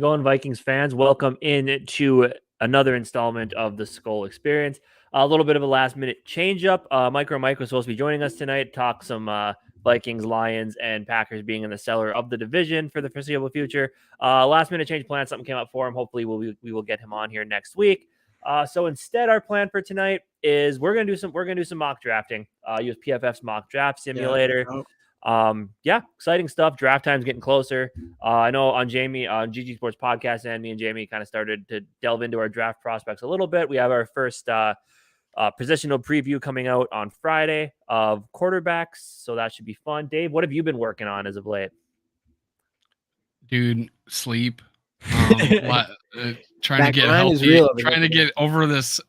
going, Vikings fans? Welcome in to another installment of the Skol Experience. A little bit of a last-minute change-up. Micromike was supposed to be joining us tonight to talk some Vikings, Lions, and Packers being in the cellar of the division for the foreseeable future. Last-minute change plan. Something came up for him. Hopefully, we will get him on here next week. So instead, our plan for tonight is we're gonna do some mock drafting. Use PFF's mock draft simulator. Exciting stuff. Draft time's getting closer. I know on GG Sports Podcast, and me and Jamie kind of started to delve into our draft prospects a little bit. We have our first positional preview coming out on Friday of quarterbacks, so that should be fun. Dave, what have you been working on as of late? Dude, sleep. Trying to get healthy. Trying to get over this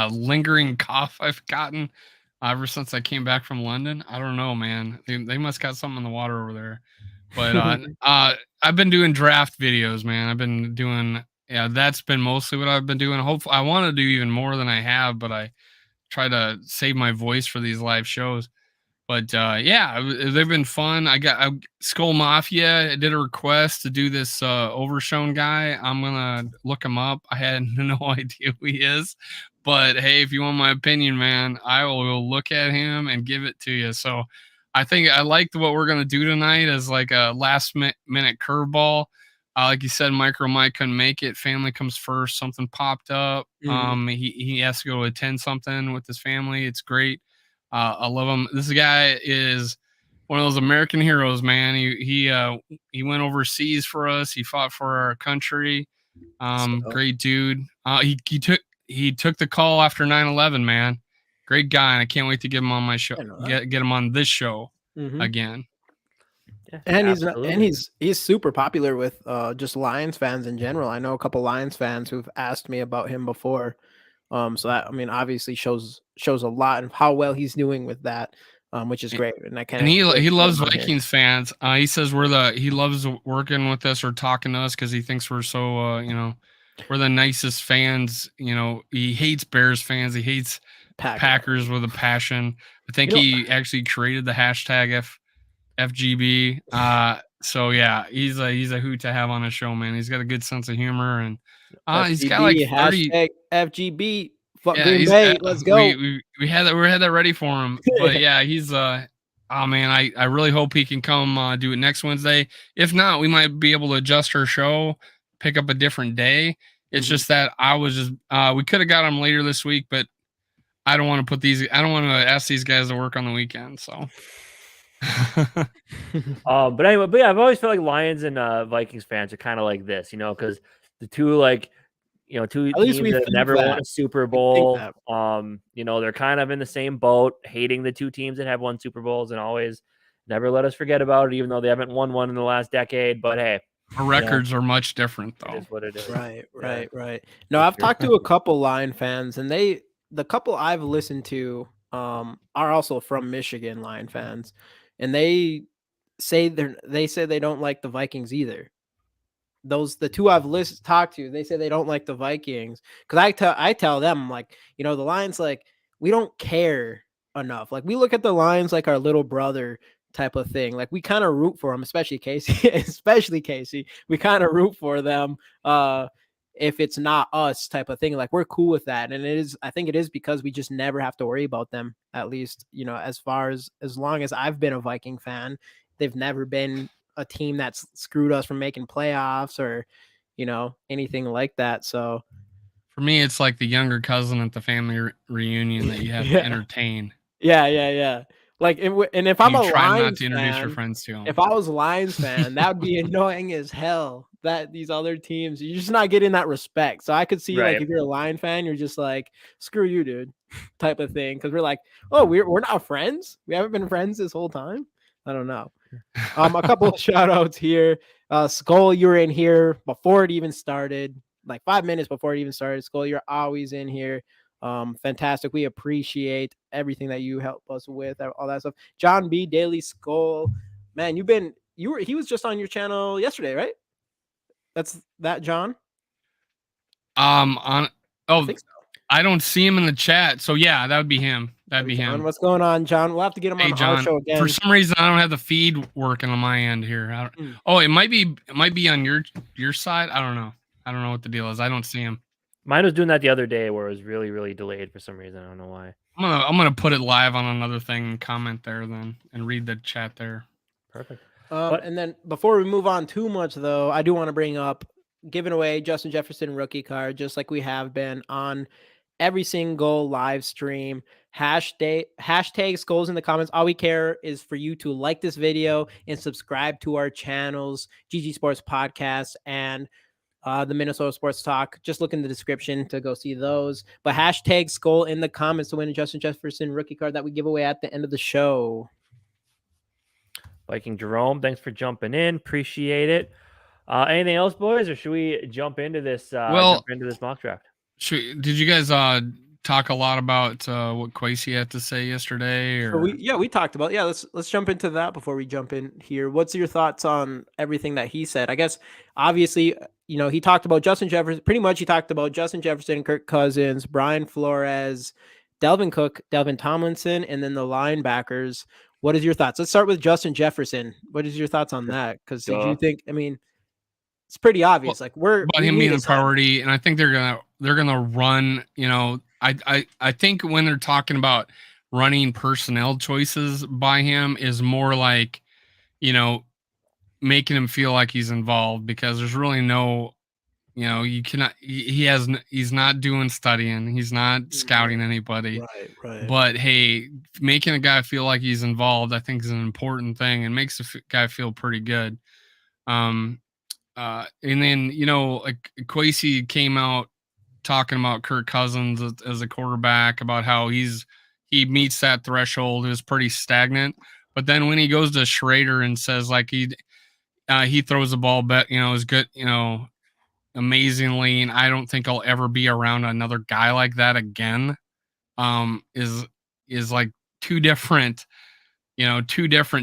lingering cough I've gotten ever since I came back from London. I don't know, man. They must got something in the water over there. But I've been doing draft videos, man. I've been doing, that's been mostly what I've been doing. Hopefully, I want to do even more than I have, but I try to save my voice for these live shows. But they've been fun. I Skol Mafia did a request to do this Overshown guy. I'm gonna look him up. I had no idea who he is, but hey, if you want my opinion, man, I will look at him and give it to you. So I think I liked what we're gonna do tonight as like a last minute curveball. Like you said, Micromike couldn't make it. Family comes first. Something popped up. Mm-hmm. He has to go attend something with his family. It's great. I love him. This guy is one of those American heroes, man. He went overseas for us. He fought for our country. Great dude. He took the call after 9/11, man. Great guy, and I can't wait to get him on my show. Get him on this show again. Yeah, and he's super popular with just Lions fans in general. I know a couple Lions fans who've asked me about him before. So that, I mean, obviously shows a lot of how well he's doing with that, which is great. And he loves Vikings fans. He says he loves working with us or talking to us because he thinks we're so we're the nicest fans. He hates Bears fans. He hates Packers with a passion. I think he actually created the hashtag FGB. So yeah, he's a hoot to have on a show, man. He's got a good sense of humor, and he's got like 30 FGB. Green Bay, let's go. We had that ready for him. But yeah, he's man, I really hope he can come do it next Wednesday. If not, we might be able to adjust our show, pick up a different day. It's just that we could have got him later this week, but I don't want to ask these guys to work on the weekend, so. But anyway, I've always felt like Lions and Vikings fans are kind of like this, because the two two teams that have never won a Super Bowl. They're kind of in the same boat, hating the two teams that have won Super Bowls and always never let us forget about it, even though they haven't won one in the last decade. But hey, our records are much different, though. It is what it is. Right. No, I've talked to a couple Lion fans, and the couple I've listened to are also from Michigan, Lion fans. And they say they don't like the Vikings either. The two I've talked to, they say they don't like the Vikings because I tell them, like, the Lions, like, we don't care enough. Like, we look at the Lions like our little brother type of thing. Like, we kind of root for them, especially Casey. We kind of root for them if it's not us type of thing. Like, we're cool with that, and I think it is because we just never have to worry about them. At least, as long as I've been a Viking fan, they've never been a team that's screwed us from making playoffs or, anything like that. So for me, it's like the younger cousin at the family reunion that you have to entertain. Yeah. Like, and if I'm a try Lions not to introduce fan, your friends to them. If I was a Lions fan, that would be annoying as hell. That these other teams, you're just not getting that respect. So I could see, like, if you're a Lion fan, you're just like, screw you, dude, type of thing. Because we're like, oh, we're not friends. We haven't been friends this whole time. I don't know. A couple of shout outs here. Skol, you were in here before it even started, like 5 minutes before it even started. Skol, you're always in here. Fantastic. We appreciate everything that you help us with, all that stuff. John B, Daily Skol, man, he was just on your channel yesterday, right? That's that, John. I don't see him in the chat, so yeah, that would be him. That'd be John, him. what's going on, John? We'll have to get him Hey, on our John. show again. For some reason, I don't have the feed working on my end here. Oh, it might be on your side. I don't know. I don't know what the deal is. I don't see him. Mine was doing that the other day where it was really, really delayed for some reason. I don't know why. I'm gonna put it live on another thing and comment there then and read the chat there. Perfect. And then before we move on too much, though, I do want to bring up giving away Justin Jefferson rookie card, just like we have been on every single live stream. Hashtag Skols in the comments. All we care is for you to like this video and subscribe to our channels, GG Sports Podcast and the Minnesota Sports Talk. Just look in the description to go see those. But hashtag Skol in the comments to win a Justin Jefferson rookie card that we give away at the end of the show. Viking Jerome, thanks for jumping in. Appreciate it. Anything else, boys, or should we jump into this? Jump into this mock draft. Did you guys talk a lot about what Kwesi had to say yesterday? Or we talked about. Yeah, let's jump into that before we jump in here. What's your thoughts on everything that he said? I guess obviously, he talked about Justin Jefferson. Pretty much, he talked about Justin Jefferson, Kirk Cousins, Brian Flores, Delvin Cook, Delvin Tomlinson, and then the linebackers. What is your thoughts? Let's start with Justin Jefferson. What is your thoughts on that? Because did you think? I mean, it's pretty obvious. Like about him being the priority, and I think they're gonna run. I think when they're talking about running personnel choices by him is more like, making him feel like he's involved, because there's really no, you cannot. He's not doing studying. He's not scouting anybody. Right. But hey, making a guy feel like he's involved, I think, is an important thing, and makes a guy feel pretty good. And then, like Kwesi came out talking about Kirk Cousins as a quarterback, about how he meets that threshold. It was pretty stagnant. But then when he goes to Schrader and says like he throws the ball is good, amazingly, and I don't think I'll ever be around another guy like that again, is like two different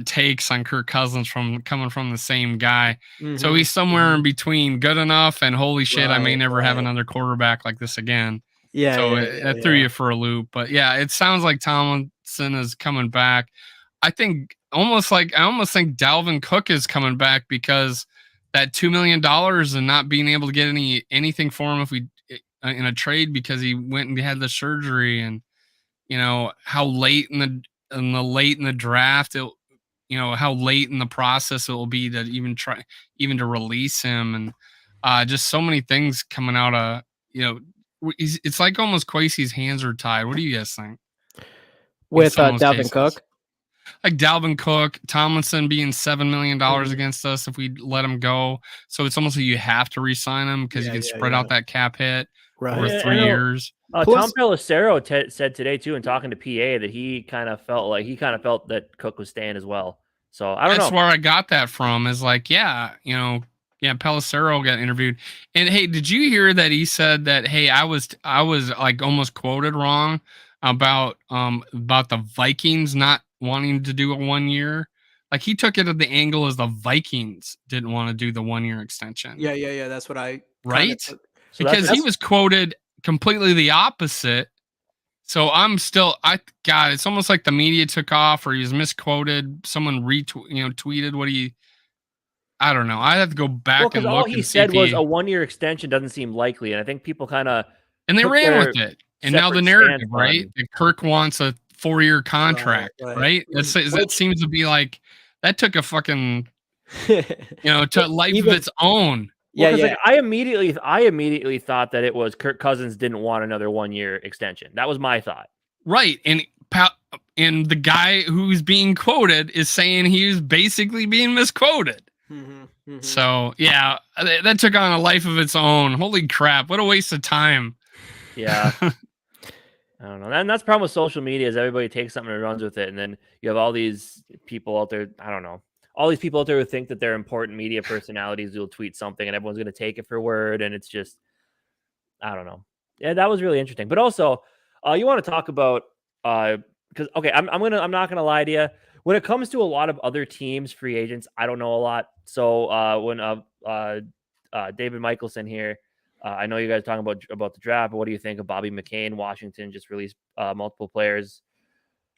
takes on Kirk Cousins coming from the same guy. So he's somewhere in between good enough and holy shit, I may never have another quarterback like this again. Yeah. So that threw you for a loop. But yeah, it sounds like Tomlinson is coming back. I almost think Dalvin Cook is coming back, because that $2 million and not being able to get anything for him in a trade, because he went and had the surgery, and how late in the draft, how late in the process it will be to even to release him, and just so many things coming out of, it's like almost Kwesi's hands are tied. What do you guys think? With Dalvin Cook? Like Dalvin Cook, Tomlinson being $7 million against us if we let him go. So it's almost like you have to re-sign him, because you can spread out that cap hit over 3 years. Tom Pelissero said today too, in talking to PA, that he kind of felt that Cook was staying as well. So I don't know. That's where I got that from. Is like, Pelissero got interviewed, and hey, did you hear that he said that? Hey, I was like almost quoted wrong about the Vikings not wanting to do a 1 year. Like, he took it at the angle as the Vikings didn't want to do the 1 year extension. Yeah. That's what I because he was quoted completely the opposite. So it's almost like the media took off, or he was misquoted. Someone tweeted what I don't know. I have to go back and look. All he said was a 1 year extension doesn't seem likely, and I think people kind of they ran with it. And now the narrative, right? That Kirk wants a 4-year contract, right? That seems to be like that took a fucking to life of its own. Like, I immediately thought that it was Kirk Cousins didn't want another 1 year extension. That was my thought. Right. And the guy who's being quoted is saying he was basically being misquoted. So yeah, that took on a life of its own. Holy crap. What a waste of time. Yeah. I don't know. And that's the problem with social media, is everybody takes something and runs with it. And then you have all these people out there. I don't know. All these people out there who think that they're important media personalities who will tweet something and everyone's going to take it for word. And it's just, I don't know. Yeah, that was really interesting. But also, you want to talk about, because, okay, I'm not going to lie to you. When it comes to a lot of other teams, free agents, I don't know a lot. So when David Michelson here, I know you guys are talking about the draft, but what do you think of Bobby McCain? Washington just released multiple players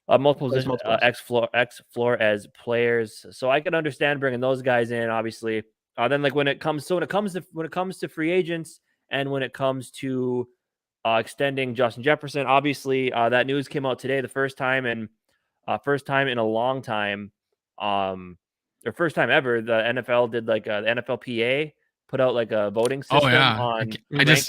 multiple positions, X floor as players. So I can understand bringing those guys in, obviously. Then like when it comes to free agents and when it comes to extending Justin Jefferson, obviously that news came out today, the first time in a long time, or first time ever, the NFL did like the NFLPA put out like a voting system on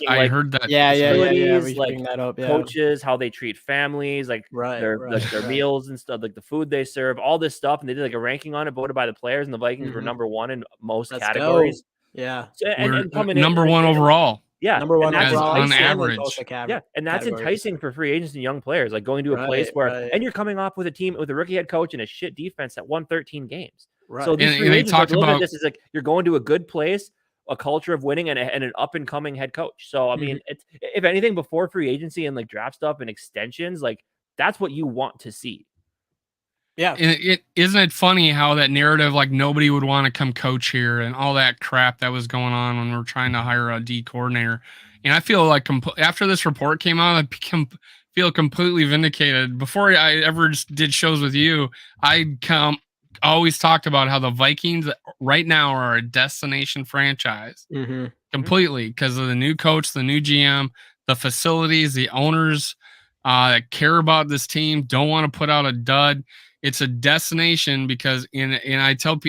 I heard that. Yeah. We bring that up. Coaches, how they treat families, like their meals and stuff, like the food they serve, all this stuff, and they did like a ranking on it, voted by the players, and the Vikings were number one in most categories. Yeah, so, and coming number in, one overall. Yeah, number one overall on average. Yeah, and that's enticing for free agents and young players, like going to a place where, and you're coming off with a team with a rookie head coach and a shit defense that won 13 games. Right. So these free agents, like, looking at this is like you're going to a good place, a culture of winning, and an up and coming head coach. So I mean, it's, if anything, before free agency and like draft stuff and extensions, like that's what you want to see. Yeah. Isn't it funny how that narrative, like nobody would want to come coach here and all that crap that was going on when we're trying to hire a D coordinator. And I feel like after this report came out, I feel completely vindicated. Before I ever did shows with you, I always talked about how the Vikings right now are a destination franchise completely because of the new coach, the new GM, the facilities, the owners that care about this team, don't want to put out a dud. It's a destination because I tell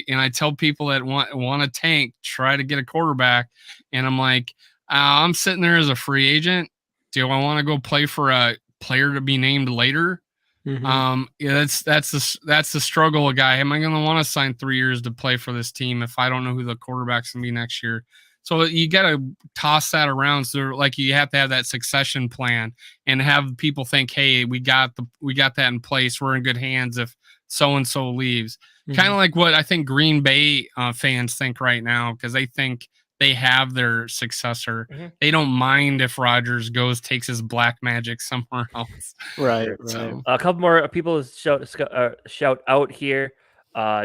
people that want a tank, try to get a quarterback, and I'm like, I'm sitting there as a free agent. Do I want to go play for a player to be named later? That's the struggle, guy. Am I going to want to sign 3 years to play for this team if I don't know who the quarterback's going to be next year? So you got to toss that around. So like you have to have that succession plan and have people think, hey, we got that in place. We're in good hands if so-and-so leaves. Kind of like what I think Green Bay fans think right now, because they think they have their successor. They don't mind if Rodgers takes his black magic somewhere else. Right. So, a couple more people shout out here.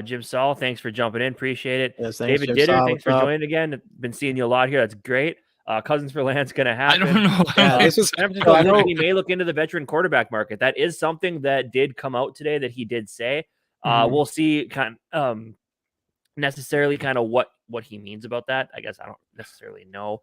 Jim Saul, thanks for jumping in. Appreciate it. Yes, David Ditter, thanks for joining again. Been seeing you a lot here. That's great. Cousins for Lance going to happen. I don't know. San Francisco, he may look into the veteran quarterback market. That is something that did come out today that he did say. We'll see necessarily what he means about that. I guess I don't necessarily know.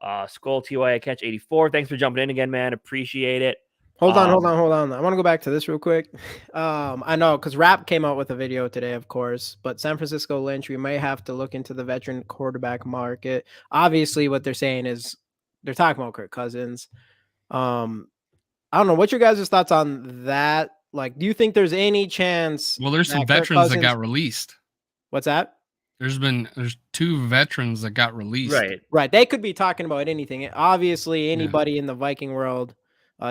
Skol TY catch 84. Thanks for jumping in again, man. Appreciate it. Hold on. I want to go back to this real quick. I know because Rap came out with a video today, of course, but San Francisco Lynch, we may have to look into the veteran quarterback market. Obviously, what they're saying is they're talking about Kirk Cousins. I don't know. What's your guys' thoughts on that? Like, do you think there's any chance? Well, there's some veterans that got released. What's that? There's 2 veterans that got released. Right. They could be talking about anything. Obviously, anybody in the Viking world.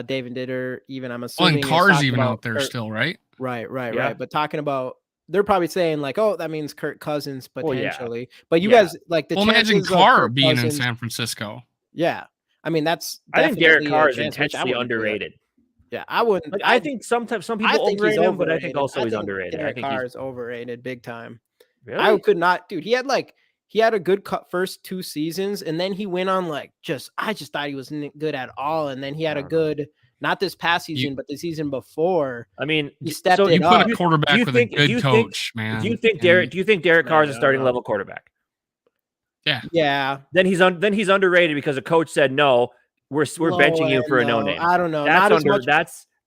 David Ditter, even I'm assuming. And Carr's even out there still, right? Right. But talking about, they're probably saying like, oh, that means Kirk Cousins potentially. But you guys like the. Well, imagine Carr being in San Francisco. Yeah, I mean that's. I think Derek Carr is intentionally underrated. Yeah, I wouldn't. Like, I think sometimes some people overrate him, but I think also he's underrated. Derek Carr is overrated big time. Really? I could not, dude. He had a good first 2 seasons, and then he went on I just thought he wasn't good at all. And then he had a good, not this past season, but the season before. I mean, he stepped it up. You put a quarterback with a good coach, man. Do you think Derek Carr is a starting level quarterback? Yeah. Then he's underrated because a coach said no. We're benching you for a no name. I don't know. That's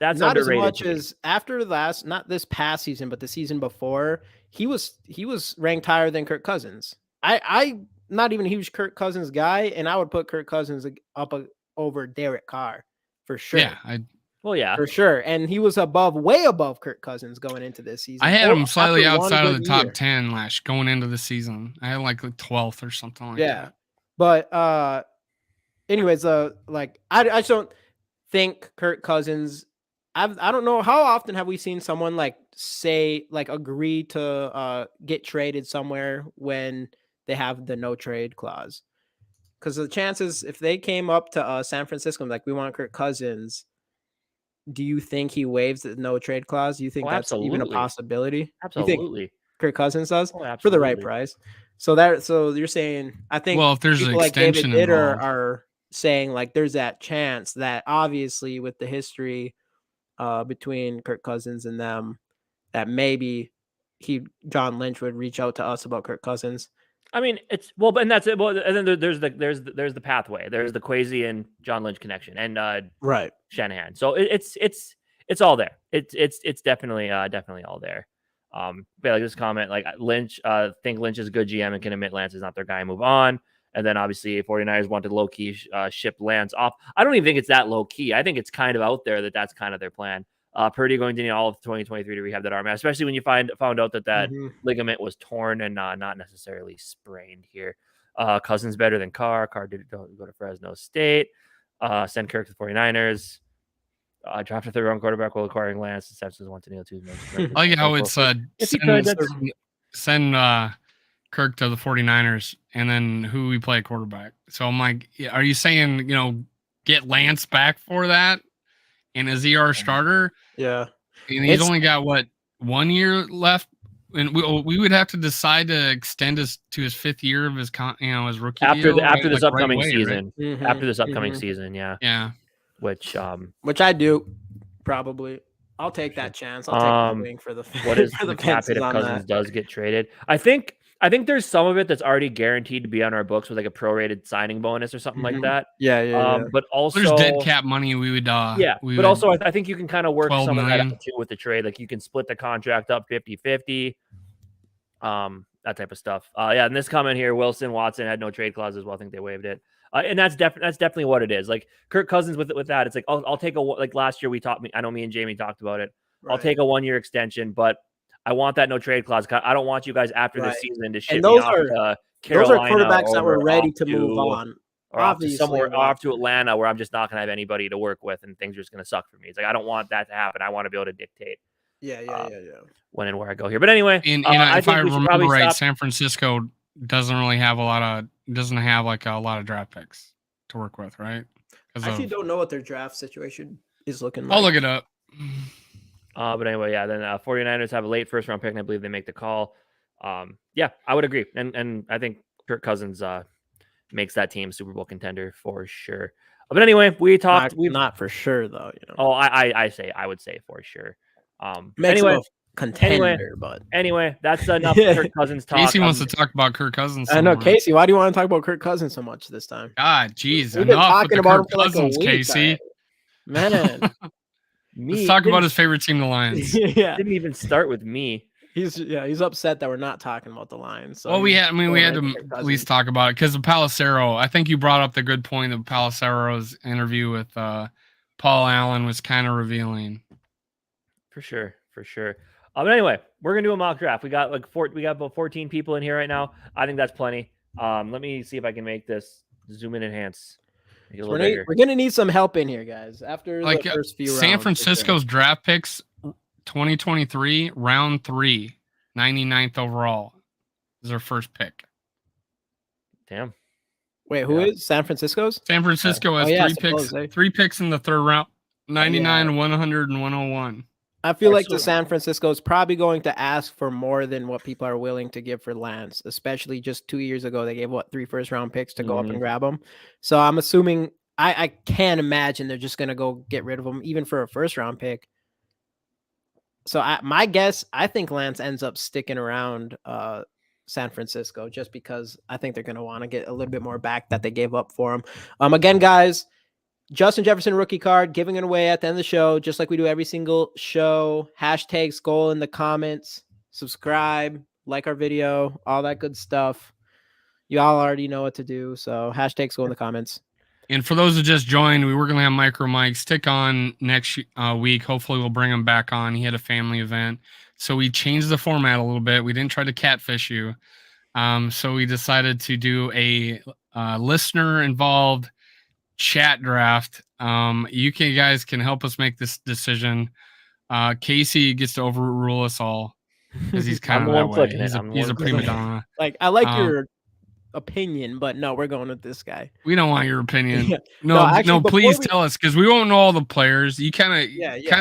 not underrated. As much as after not this past season, but the season before, he was ranked higher than Kirk Cousins. I'm not even a huge Kirk Cousins guy, and I would put Kirk Cousins up over Derek Carr for sure. Yeah, for sure. And he was way above Kirk Cousins going into this season. I had him slightly outside of the top 10 going into the season. I had like 12th or something like that. Yeah, but anyways, I just don't think Kirk Cousins. I don't know how often have we seen someone agree to get traded somewhere when they have the no trade clause, because the chances if they came up to San Francisco like we want Kirk Cousins, do you think he waives the no trade clause? Do you think that's even a possibility? Absolutely. You think Kirk Cousins does absolutely. For the right price. So you're saying, I think, well, if there's an extension David Ditter are saying like there's that chance that obviously with the history between Kirk Cousins and them, that maybe John Lynch would reach out to us about Kirk Cousins. I mean, it's well, and that's it. Well, and then there's the pathway. There's the Kwesi and John Lynch connection, and right Shanahan. So it's all there. It's definitely all there. But like this comment, like Lynch, think Lynch is a good GM and can admit Lance is not their guy and move on. And then obviously 49ers wanted low key ship Lance off. I don't even think it's that low key. I think it's kind of out there that's kind of their plan. Purdy going to need all of 2023 to rehab that arm, especially when you found out that ligament was torn and not necessarily sprained here. Cousins better than Carr. Carr did go to Fresno State. Send Kirk to the 49ers. Draft a third-round quarterback while acquiring Lance. The Simpsons want to kneel to. Oh yeah, I would send Kirk to the 49ers, and then who we play quarterback. So I'm like, are you saying get Lance back for that? And is he our starter? Yeah. And he's only got 1 year left, and we would have to decide to extend to his 5th year of his his rookie deal, after this upcoming right season. Right? Mm-hmm. After this upcoming season, yeah. Yeah. Which I do probably. I'll take that chance. I'll take the wing for the what is for the cap hit if Cousins does get traded? I think there's some of it that's already guaranteed to be on our books with like a prorated signing bonus or something like that. Yeah. But also there's dead cap money we would also I think you can kind of work some of that out too with the trade. Like you can split the contract up 50-50. That type of stuff. And this comment here, Wilson Watson had no trade clause as well. I think they waived it. And that's definitely what it is. Like Kirk Cousins with that, it's like I'll take like last year I know me and Jamie talked about it. Right. I'll take a 1 year extension, but I want that no trade clause. I don't want you guys after the season to ship me off to Carolina. Those are quarterbacks that were ready to move on. Or off to somewhere, off to Atlanta, where I'm just not going to have anybody to work with, and things are just going to suck for me. It's like I don't want that to happen. I want to be able to dictate. Yeah. When and where I go here. But anyway, if I remember right, San Francisco doesn't have a lot of draft picks to work with, right? I actually don't know what their draft situation is looking like. I'll look it up. But anyway, then 49ers have a late first round pick, and I believe they make the call. I would agree. And I think Kirk Cousins makes that team Super Bowl contender for sure. But anyway, we talked. Not for sure, though. Oh, I would say for sure. Contender, but anyway, that's enough Kirk Cousins talk. Casey wants to talk about Kirk Cousins. I know, Casey. Why do you want to talk about Kirk Cousins so much this time? God, jeez, we've been talking about Kirk Cousins, Casey. Man, let's talk about his favorite team, the Lions. Yeah, didn't even start with me. He's upset that we're not talking about the Lions. So we had to at least talk about it because of Palacero. I think you brought up the good point of Palacero's interview with Paul Allen was kind of revealing. For sure. But anyway, we're gonna do a mock draft. We got about 14 people in here right now. I think that's plenty. Let me see if I can make this zoom in, enhance. We're gonna need some help in here, guys. After the first few rounds. San Francisco's draft picks, 2023, round 3, 99th overall is their first pick. Damn. Wait, who is San Francisco's? San Francisco has 3 picks in the 3rd round, 99, 100, and 101. I feel like the San Francisco is probably going to ask for more than what people are willing to give for Lance, especially just 2 years ago. They gave 3 first-round picks to go up and grab him. So I'm assuming I can't imagine they're just going to go get rid of him, even for a first-round pick. So my guess, I think Lance ends up sticking around San Francisco just because I think they're going to want to get a little bit more back that they gave up for him. Again, guys, Justin Jefferson rookie card, giving it away at the end of the show, just like we do every single show. Hashtag Skol in the comments. Subscribe, like our video, all that good stuff. You all already know what to do. So hashtag Skol in the comments. And for those who just joined, we were going to have Micromike stick on next week. Hopefully we'll bring him back on. He had a family event. So we changed the format a little bit. We didn't try to catfish you. So we decided to do a listener-involved chat draft. You guys can help us make this decision. Casey gets to overrule us all because he's kind of that way. He's a prima donna. Like I like your opinion, but no, we're going with this guy. We don't want your opinion. No, please tell us because we won't know all the players. You kind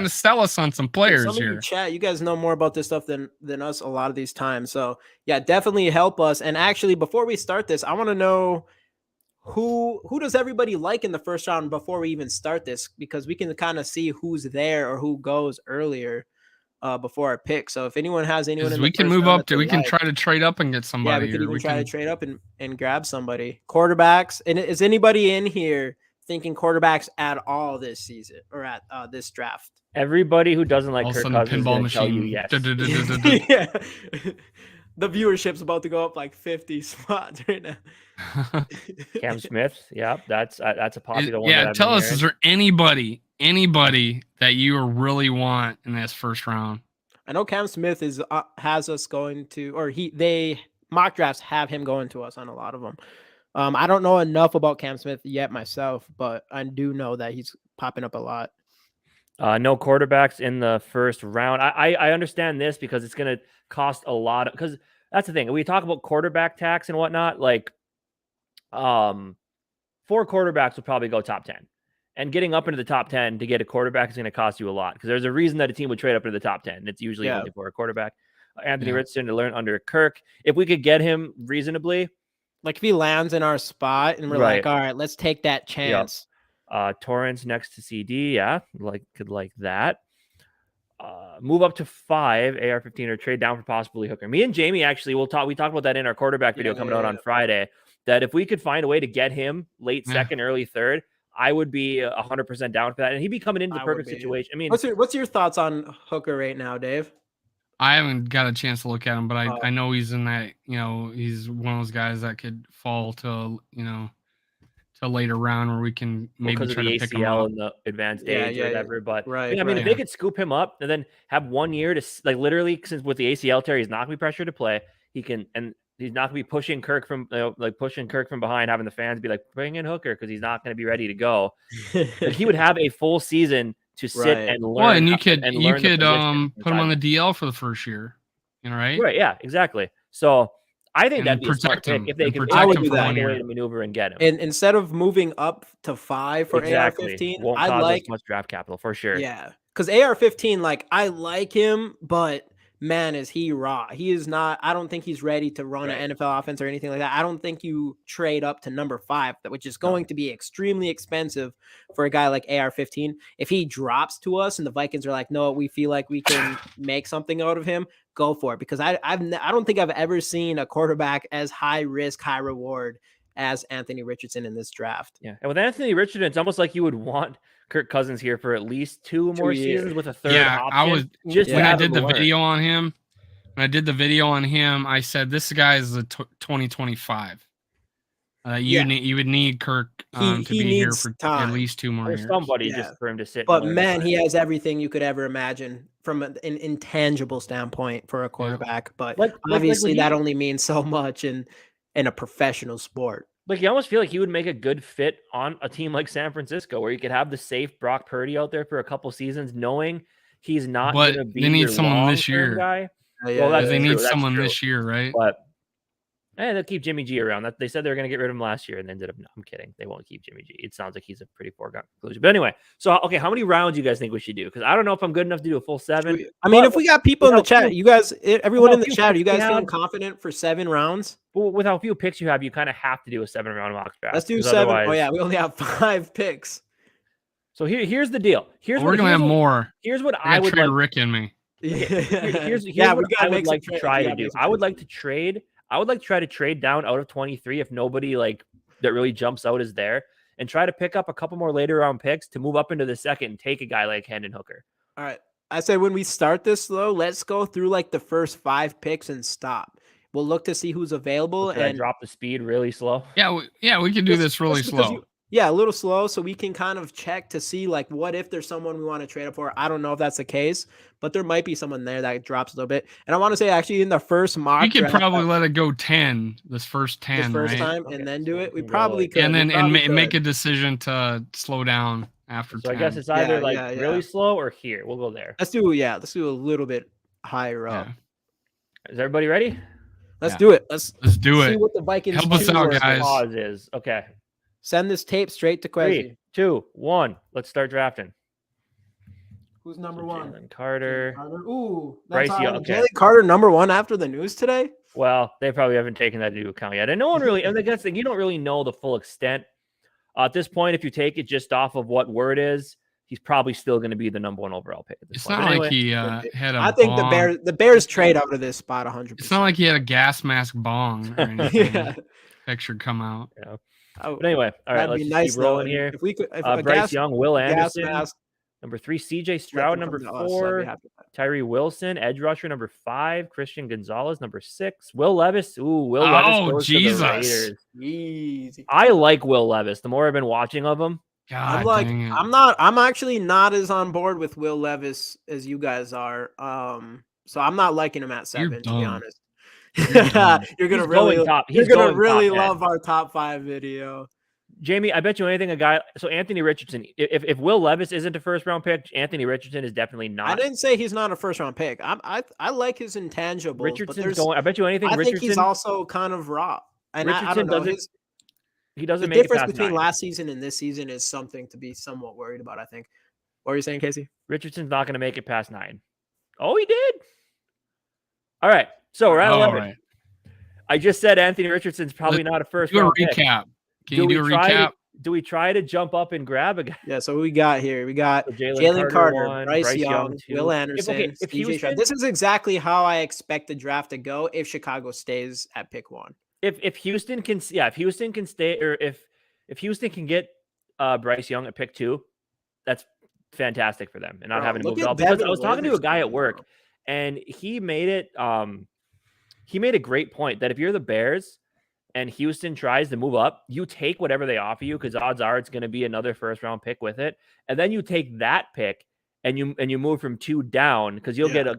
of sell us on some players here. You chat, you guys know more about this stuff than us a lot of these times. So yeah, definitely help us. And actually, before we start this, I want to know who does everybody like in the first round before we even start this? Because we can kind of see who's there or who goes earlier before our pick. So if anyone has anyone in the we can first move round up to, we can try to trade up and get somebody. Yeah, we could even try to trade up and grab somebody. Quarterbacks. And is anybody in here thinking quarterbacks at all this season or at this draft? Everybody who doesn't like All Kirk of a sudden, Cousins pinball is gonna tell you machine. yes. Yeah. The viewership's about to go up like 50 spots right now. Cam Smith, yeah, that's a popular one. Yeah, tell us, is there anybody that you really want in this first round? I know Cam Smith is has us going to, or they mock drafts have him going to us on a lot of them. I don't know enough about Cam Smith yet myself, but I do know that he's popping up a lot. No quarterbacks in the first round. I understand this because it's going to cost a lot because that's the thing. We talk about quarterback tax and whatnot. Like, 4 quarterbacks will probably go top 10, and getting up into the top 10 to get a quarterback is going to cost you a lot because there's a reason that a team would trade up into the top 10. It's usually only for a quarterback. Anthony Richardson to learn under Kirk. If we could get him reasonably, like if he lands in our spot and we're like, all right, let's take that chance. Torrance next to CD, could like that. Move up to 5 AR-15 or trade down for possibly Hooker. Me and Jamie actually we talked about that in our quarterback video coming out on Friday. That if we could find a way to get him late second, early third, I would be 100% down for that, and he'd be coming into the perfect situation. I mean, what's your thoughts on Hooker right now, Dave? I haven't got a chance to look at him, but I know he's in that, he's one of those guys that could fall to, to later round where we can maybe try to pick him up in the advanced age or whatever. But if they could scoop him up and then have 1 year to literally, since with the ACL tear, he's not gonna be pressured to play. He can, and he's not gonna be pushing Kirk from pushing Kirk from behind, having the fans be like, bring in Hooker because he's not gonna be ready to go. But he would have a full season to sit and learn. Well, and you could put him on the DL for the first year, right? Right, yeah, exactly. So I think that'd be a smart pick if they could. I would do that. Way to maneuver and get him. And instead of moving up to 5 for AR-15, won't cost as much draft capital for sure. Yeah, because AR-15, like I like him, but man, is he raw. He is not. I don't think he's ready to run an NFL offense or anything like that. I don't think you trade up to number 5, which is going to be extremely expensive for a guy like AR-15. If he drops to us and the Vikings are like, no, we feel like we can make something out of him, go for it. Because I don't think I've ever seen a quarterback as high risk, high reward as Anthony Richardson in this draft. Yeah, and with Anthony Richardson, it's almost like you would want Kirk Cousins here for at least 2 more seasons with a third option. I was when I did the video on him. When I did the video on him, I said this guy is the 2025. You would need Kirk to be here for at least 2 more years. Somebody just for him to sit. But man, he has everything you could ever imagine from an intangible standpoint for a quarterback. But obviously, that only means so much in a professional sport. Like, you almost feel like he would make a good fit on a team like San Francisco, where you could have the safe Brock Purdy out there for a couple seasons, knowing he's not going to be. They need someone this year. Guy. They need someone this year, right? But they'll keep Jimmy G around. They said they were going to get rid of him last year, and they ended up. No, I'm kidding. They won't keep Jimmy G. It sounds like he's a pretty foregone conclusion. But anyway, so okay, how many rounds do you guys think we should do? Because I don't know if I'm good enough to do a full 7. I mean, if we got people in the chat, you guys, everyone in the chat, are you guys feeling confident for 7 rounds? Well, with how few picks you have, you kind of have to do a 7-round mock draft. Let's do 7. Oh yeah, we only have 5 picks. So here's the deal. We're gonna have more. Here's what I would trade Rick and me. Here's what I would like to try to do. I would like to try to trade down out of 23 if nobody that really jumps out is there, and try to pick up a couple more later round picks to move up into the second and take a guy like Hendon Hooker. All right. I say when we start this though, let's go through the first 5 picks and stop. We'll look to see who's available and drop the speed really slow. Yeah, we can do this really slow. A little slow, so we can kind of check to see what if there's someone we want to trade up for. I don't know if that's the case, but there might be someone there that drops a little bit. And I want to say actually in the first mock, we could probably let it go 10 this first 10, time, and then do it. We probably could, and then make a decision to slow down after 10. I guess it's either really slow or here. We'll go there. Let's do a little bit higher up. Is everybody ready? Let's do it. Let's do it. See what the Vikings help us out, guys. Pause is okay. Send this tape straight to Quezzy. 3, 2, 1. Let's start drafting. Who's number one? Jalen Carter. Ooh, Bryce Young. Okay. Jalen Carter number one after the news today. Well, they probably haven't taken that into account yet, and no one really. And the good thing, you don't really know the full extent at this point. If you take it just off of what word is, he's probably still going to be the number one overall pick at this point. It's not like he had a. I think bong. the Bears trade out of this spot 100%. It's not like he had a gas mask bong or anything. Yeah. Picture come out. Yeah. But anyway, all right, let's keep rolling here. If we could, Bryce Young, Will Anderson, number 3, CJ Stroud, number 4, Tyree Wilson, edge rusher, number 5, Christian Gonzalez, number 6, Will Levis. Ooh, Will Levis goes to the Raiders. Easy. I like Will Levis. The more I've been watching of him, God, I'm actually not as on board with Will Levis as you guys are. So I'm not liking him at 7, to be honest. You're gonna really love our top 5 video. Jamie, I bet you anything so Anthony Richardson, if Will Levis isn't a first round pick, Anthony Richardson is definitely not. I didn't say he's not a first round pick. I like his intangibles. Richardson's going. I bet you anything. I think he's also kind of raw. And I don't know. He doesn't the make difference it past between 9. last season and this season is something to be somewhat worried about, I think. What are you saying, Casey? Richardson's not going to make it past 9. Oh, he did. All right. So we're at 11. Right. I just said Anthony Richardson's probably not a first round pick. Recap. Can you do a recap? Do we try to jump up and grab a guy? Yeah, so we got here. We got Jalen Carter, Bryce Young, Will Anderson, if Houston, this is exactly how I expect the draft to go if Chicago stays at pick 1. If Houston can stay, or if Houston can get Bryce Young at pick 2, that's fantastic for them and not having to move it all. Because I was talking to a guy at work, and he made it. He made a great point that if you're the Bears and Houston tries to move up, you take whatever they offer you because odds are it's going to be another first round pick with it, and then you take that pick and you move from 2 down because you'll get a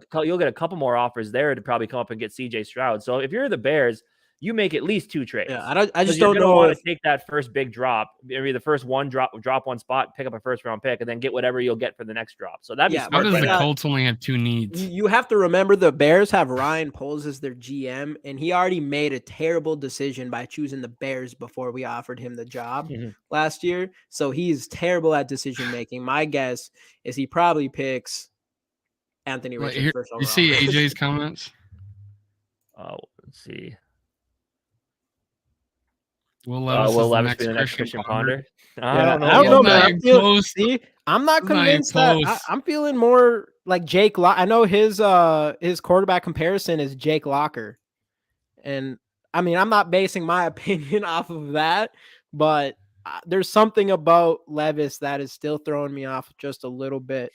couple more offers there to probably come up and get CJ Stroud. So if you're the Bears, you make at least 2 trades. Yeah, I just don't know want to take that first big drop, maybe the first one drop one spot, pick up a first round pick, and then get whatever you'll get for the next drop. So that'd be smart. How does the Colts only have 2 needs? You have to remember the Bears have Ryan Poles as their GM, and he already made a terrible decision by choosing the Bears before we offered him the job last year. So he's terrible at decision making. My guess is he probably picks Anthony Richardson first overall. You see AJ's comments? Oh, let's see. Will Levis be the next Christian Ponder? I don't know, man. I'm not convinced that I'm feeling more like Jake. I know his quarterback comparison is Jake Locker, and I mean I'm not basing my opinion off of that, but there's something about Levis that is still throwing me off just a little bit.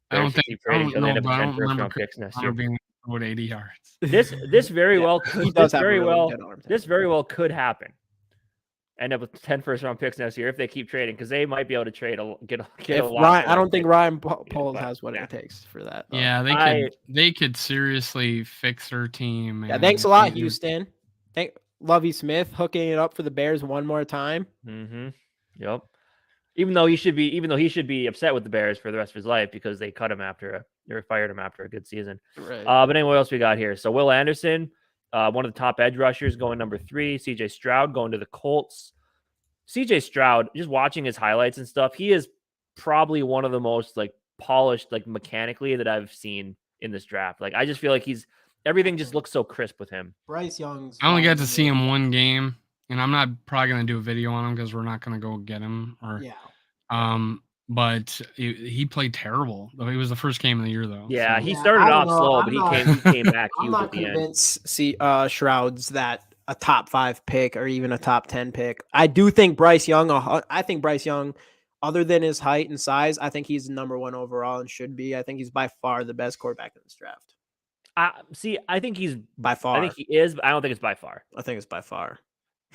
I don't remember picks next year being 80 yards. This very well could happen. End up with 10 first round picks next year if they keep trading because they might be able to trade get a lot. I don't think Ryan Poles has what it takes for that. Yeah, they could seriously fix their team. Yeah, thanks a lot, Houston. Thank Lovie Smith hooking it up for the Bears one more time. Mm-hmm. Yep. Even though he should be upset with the Bears for the rest of his life because they cut him fired him after a good season. Right. But anyway, what else we got here? So Will Anderson. One of the top edge rushers going number 3, CJ Stroud going to the Colts. CJ Stroud, just watching his highlights and stuff, he is probably one of the most polished, mechanically that I've seen in this draft. I just feel like everything just looks so crisp with him. Bryce Young's. I only got to see him one game, and I'm not probably going to do a video on him because we're not going to go get him. But he played terrible. It was the first game of the year, though. Yeah, he started off slow, but he came back. I'm not convinced Shroud's that a top 5 pick or even a top 10 pick. I do think Bryce Young, other than his height and size, I think he's number 1 overall and should be. I think he's by far the best quarterback in this draft. I think he's by far. I think he is, but I don't think it's by far. I think it's by far.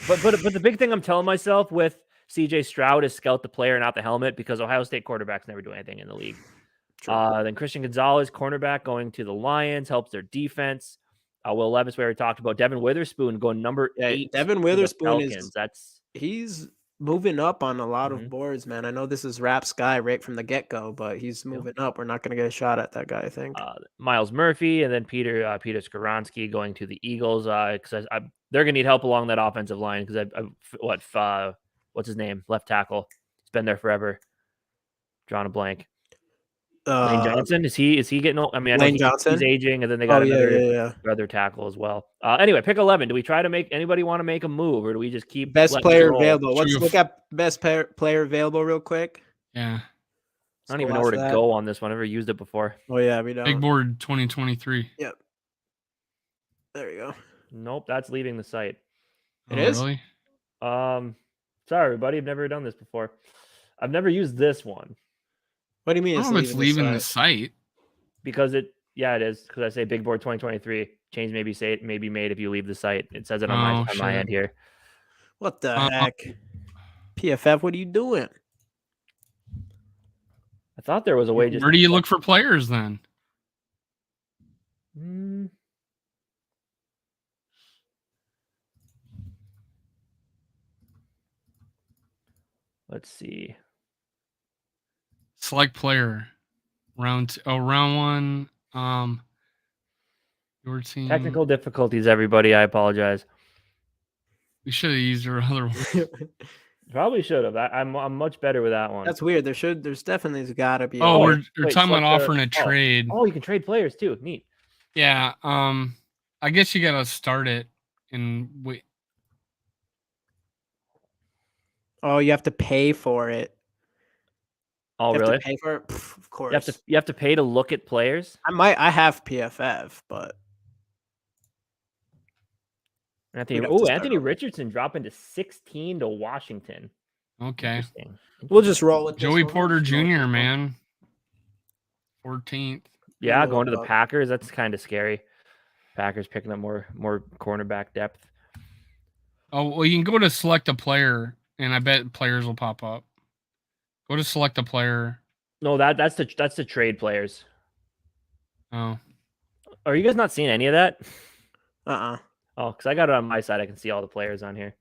But the big thing I'm telling myself with CJ Stroud is scout the player, not the helmet, because Ohio State quarterbacks never do anything in the league. Then Christian Gonzalez, cornerback, going to the Lions, helps their defense. Will Levis, we already talked about. Devin Witherspoon going number 8. Devin Witherspoon he's moving up on a lot of boards, man. I know this is Rap Sky right from the get-go, but he's moving up. We're not going to get a shot at that guy, I think. Miles Murphy, and then Peter Skoronski going to the Eagles, because they're going to need help along that offensive line because what's his name? Left tackle. He's been there forever. Drawing a blank. Lane Johnson, is he getting old? I mean, I know Lane he's Johnson? aging, and then they got yeah. another tackle as well. Anyway, pick 11. Do we try to make anybody want to make a move, or do we just keep Best letting it player roll? available. Let's look at best player available real quick. Yeah. I don't even know where to go on this one. I've never used it before. Oh yeah, we don't. Big board 2023. Yep. There you go. Nope, that's leaving the site. It is? Really? Sorry, everybody. I've never done this before. I've never used this one. What do you mean? I don't know if it's leaving the site. Because it is. Because I say big board 2023. Change may be made if you leave the site. It says it on my end here. What the heck? PFF, what are you doing? I thought there was a way. Where do you look for players then? Let's see. Select player. Round 1. Your team. Technical difficulties, everybody. I apologize. We should have used your other one. Probably should have. I'm much better with that one. That's weird. There's definitely gotta be. Oh, we're talking about offering a trade. Oh, you can trade players too. Neat. Yeah. I guess you gotta start it and wait. Oh, you have to pay for it. Oh, you really? Have to pay for it? Pff, of course. You have to pay to look at players. I have PFF, but Anthony Richardson dropping to 16 to Washington. Okay. We'll just roll with Joey Porter Jr., man. 14th. Yeah, going to the Packers. That's kind of scary. Packers picking up more cornerback depth. Oh, well, you can go to select a player, and I bet players will pop up. Go to select a player. No, that's the trade players. Oh. Are you guys not seeing any of that? Oh, because I got it on my side. I can see all the players on here.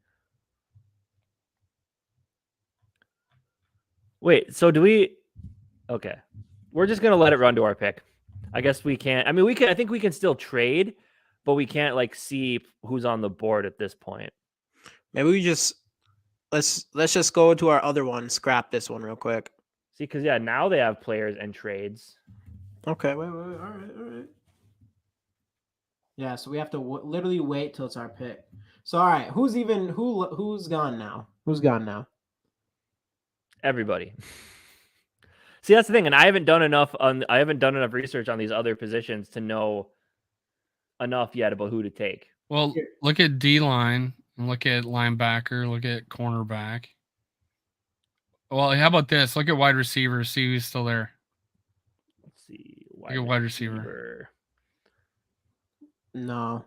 Wait, so do we... Okay. We're just going to let it run to our pick. I guess we can't... I mean, we can. I think we can still trade, but we can't, see who's on the board at this point. Maybe we just... Let's just go to our other one. Scrap this one real quick. See, because, now they have players and trades. Okay, wait. All right. Yeah, so we have to literally wait till it's our pick. So, all right, who's gone now? Who's gone now? Everybody. See, that's the thing, and I haven't done enough research on these other positions to know enough yet about who to take. Well, look at D-line, and look at linebacker, look at cornerback. Well, how about this? Look at wide receiver, see who's still there. Let's see. Look at wide receiver. No.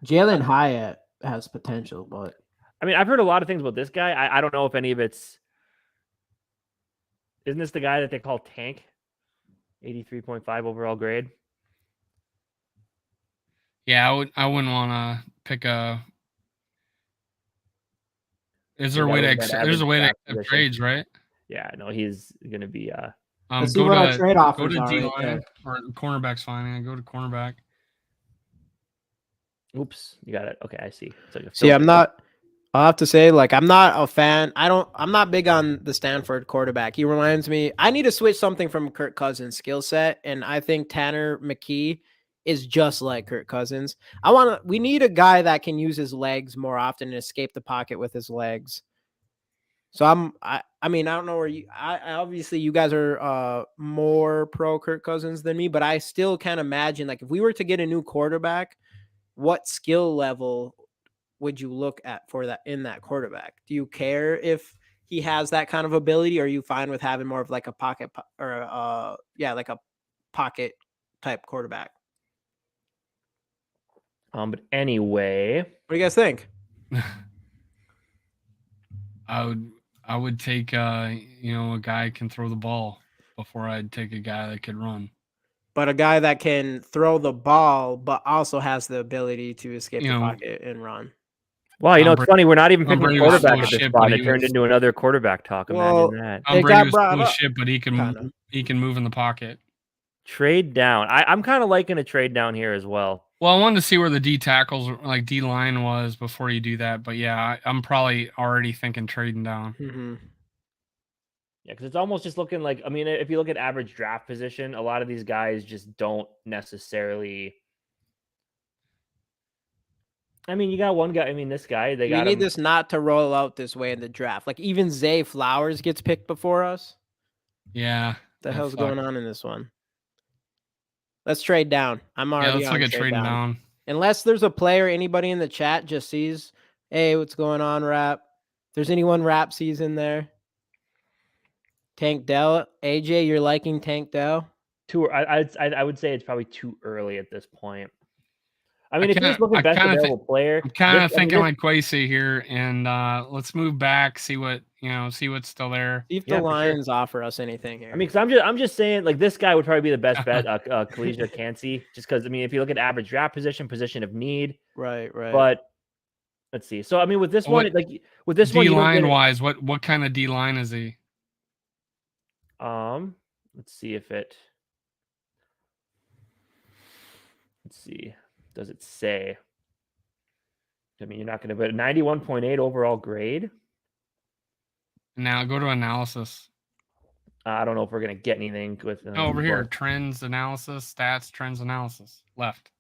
Jalen Hyatt has potential, but I mean, I've heard a lot of things about this guy. I don't know if any of it's... Isn't this the guy that they call Tank? 83.5 overall grade. Yeah, I wouldn't want to pick a... There's a way to accept trades, right? Yeah, no, he's going to be... Let's see what our trade offers go to are D-line, or cornerback's fine. Yeah, go to cornerback. Oops, you got it. Okay, I see. See, I'll have to say, I'm not a fan. I'm not big on the Stanford quarterback. He reminds me, I need to switch something from Kirk Cousins' skill set, and I think Tanner McKee is just like Kirk Cousins. We need a guy that can use his legs more often and escape the pocket with his legs. So I mean, I don't know where obviously you guys are more pro Kirk Cousins than me, but I still can't imagine, if we were to get a new quarterback, what skill level would you look at for that in that quarterback? Do you care if he has that kind of ability, or are you fine with having more of a pocket or like a pocket type quarterback? But anyway, what do you guys think? I would take a guy can throw the ball before I'd take a guy that could run. But a guy that can throw the ball, but also has the ability to escape the pocket and run. Well, it's funny. We're not even picking a quarterback at this spot. It turned into another quarterback talk. Imagine that. Tom Brady was full of shit, but he can move in the pocket. Trade down. I'm kind of liking a trade down here as well. Well, I wanted to see where the D tackles, D line, was before you do that. But yeah, I'm probably already thinking trading down. Mm-hmm. Yeah, because it's almost just looking like, I mean, if you look at average draft position, a lot of these guys just don't necessarily. I mean, you got one guy. I mean, this guy, they We got need him. this not to roll out this way in the draft. Like even Zay Flowers gets picked before us. Yeah. What the that hell's sucked. going on in this one? Let's trade down. I'm Yeah, already let's on look at trade trading down. down. Unless there's a player, anybody in the chat just sees, hey, what's going on, Rap? If there's anyone Rap sees in there. Tank Dell. AJ, you're liking Tank Dell? I would say it's probably too early at this point. I mean, if you just look at best kinda available player, I'm kind of this- I mean, thinking this- like Quasi here, and let's move back, see what see what's still there. See if Yeah, the for sure. Lions offer us anything here. I mean, because I'm just saying, like, this guy would probably be the best bet, Khalija Kansi, just because, I mean, if you look at average draft position of need, right. but let's see. So, I mean, with this What- one, like, with this one, D you don't line get it. wise, what kind of D line is he? Let's see if it. Let's see. Does it say? I mean, you're not going to, but 91.8 overall grade. Now go to analysis. I don't know if we're going to get anything with. Over here, but- trends analysis, stats, trends analysis. Left.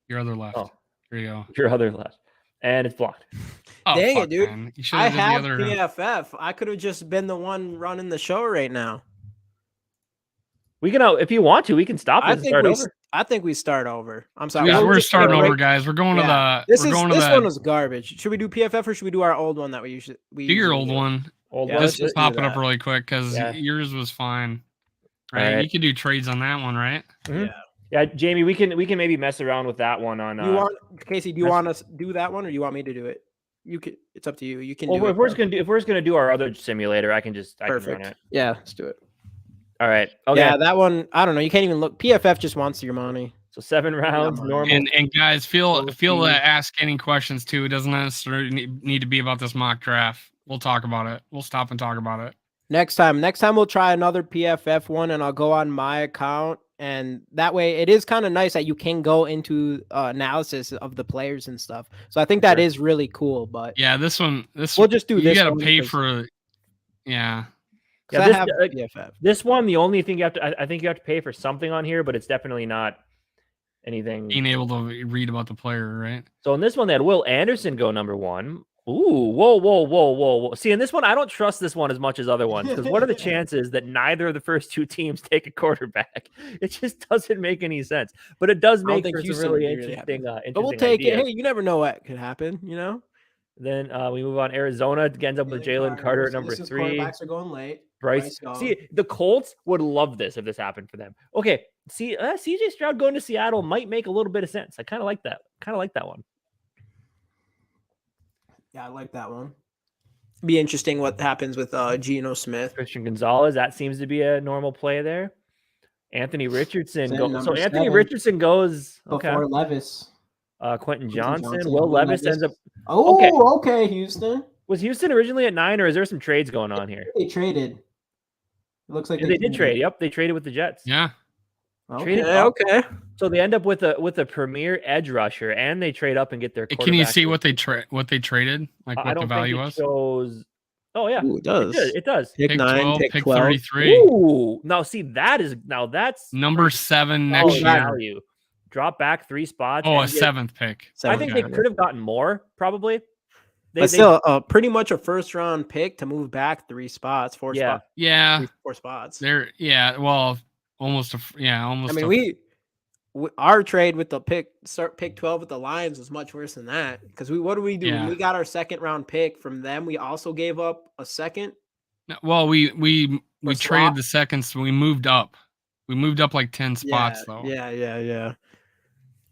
Your other left. Oh. Here you go. Your other left, and it's blocked. Oh, Dang it, fuck, dude. man. You should I have did have the other. PFF. I could have just been the one running the show right now. We can, if you want to, we can stop I this and think start we. over. I think we start over. I'm sorry. Yeah, we'll we're just starting go right- over, guys. We're going Yeah. to the. This one was garbage. Should we do PFF or should we do our old one that we usually do your old one. Old Yeah, one. let's Just just do pop it up that. really quick because Yeah. yours was fine. Right? Alright. You could do trades on that one, right? Mhm. Yeah. Yeah, Jamie, we can maybe mess around with that one on. You want Casey? Do you that's- want us to do that one or do you want me to do it? You can. It's up to you. You can. Well, do if it. we're just gonna do our other simulator, I can run Perfect. it. Yeah, let's do it. All right. Okay. Yeah, that one. I don't know. You can't even look. PFF just wants your money. So 7 rounds, money. normal. And guys, feel We'll to see. ask any questions too. It doesn't necessarily need to be about this mock draft. We'll talk about it. We'll stop and talk about it. Next time we'll try another PFF one, and I'll go on my account, and that way it is kind of nice that you can go into analysis of the players and stuff. So I think that Sure. is really cool. But Yeah, this we'll just do you this. gotta one pay 'cause- for. Yeah. 'cause Yeah, I this- have like, PFF. This one, the only thing you have to, I think you have to pay for something on here, but it's definitely not anything. Being able to read about the player, right? So in this one, they had Will Anderson go number 1. Ooh, whoa. See, in this one, I don't trust this one as much as other ones because what are the chances that neither of the first two teams take a quarterback? It just doesn't make any sense. But it does I don't make think for some Houston really would be really interesting, interesting But we'll take ideas. it. Hey, you never know what could happen. You know. Then we move on. Arizona ends up with Jalen Carter at number 3. Quarterbacks are going late. Bryce. Young. See, the Colts would love this if this happened for them. Okay, see, CJ Stroud going to Seattle might make a little bit of sense. I kind of like that. One. Yeah, I like that one. Be interesting what happens with Geno Smith. Christian Gonzalez, that seems to be a normal play there. Anthony Richardson Then goes. So number Anthony 7 Richardson goes. Okay. before Levis. Quentin Johnson. Johnson, Will Will Levis Levis. ends up. Oh, okay, Houston. Was Houston originally at 9, or is there some trades going on here? They traded. It looks like Yeah, they did trade. Yep, they traded with the Jets. Yeah. Traded Okay, up. okay. So they end up with a premier edge rusher, and they trade up and get their. Can you see quarterback. what they traded? Like I what the don't value think it was? shows. Oh yeah, Ooh, it does. It does. Pick 9, 12, pick pick 12. 33. Ooh, now see that's Number 7 solid next year. value. Drop back 3 spots. Oh, a and get- 7th pick. I think they Okay. could have gotten more, probably. But still, pretty much a first round pick to move back 3 spots, 4 Yeah. spots. Yeah. 4 spots. They're well, almost almost. I mean, we our trade with the pick 12 with the Lions was much worse than that because what do we do? Yeah. When we got our second round pick from them, we also gave up a second. Well, we For traded swap? the seconds. So we moved up. We moved up like 10 spots though. Yeah.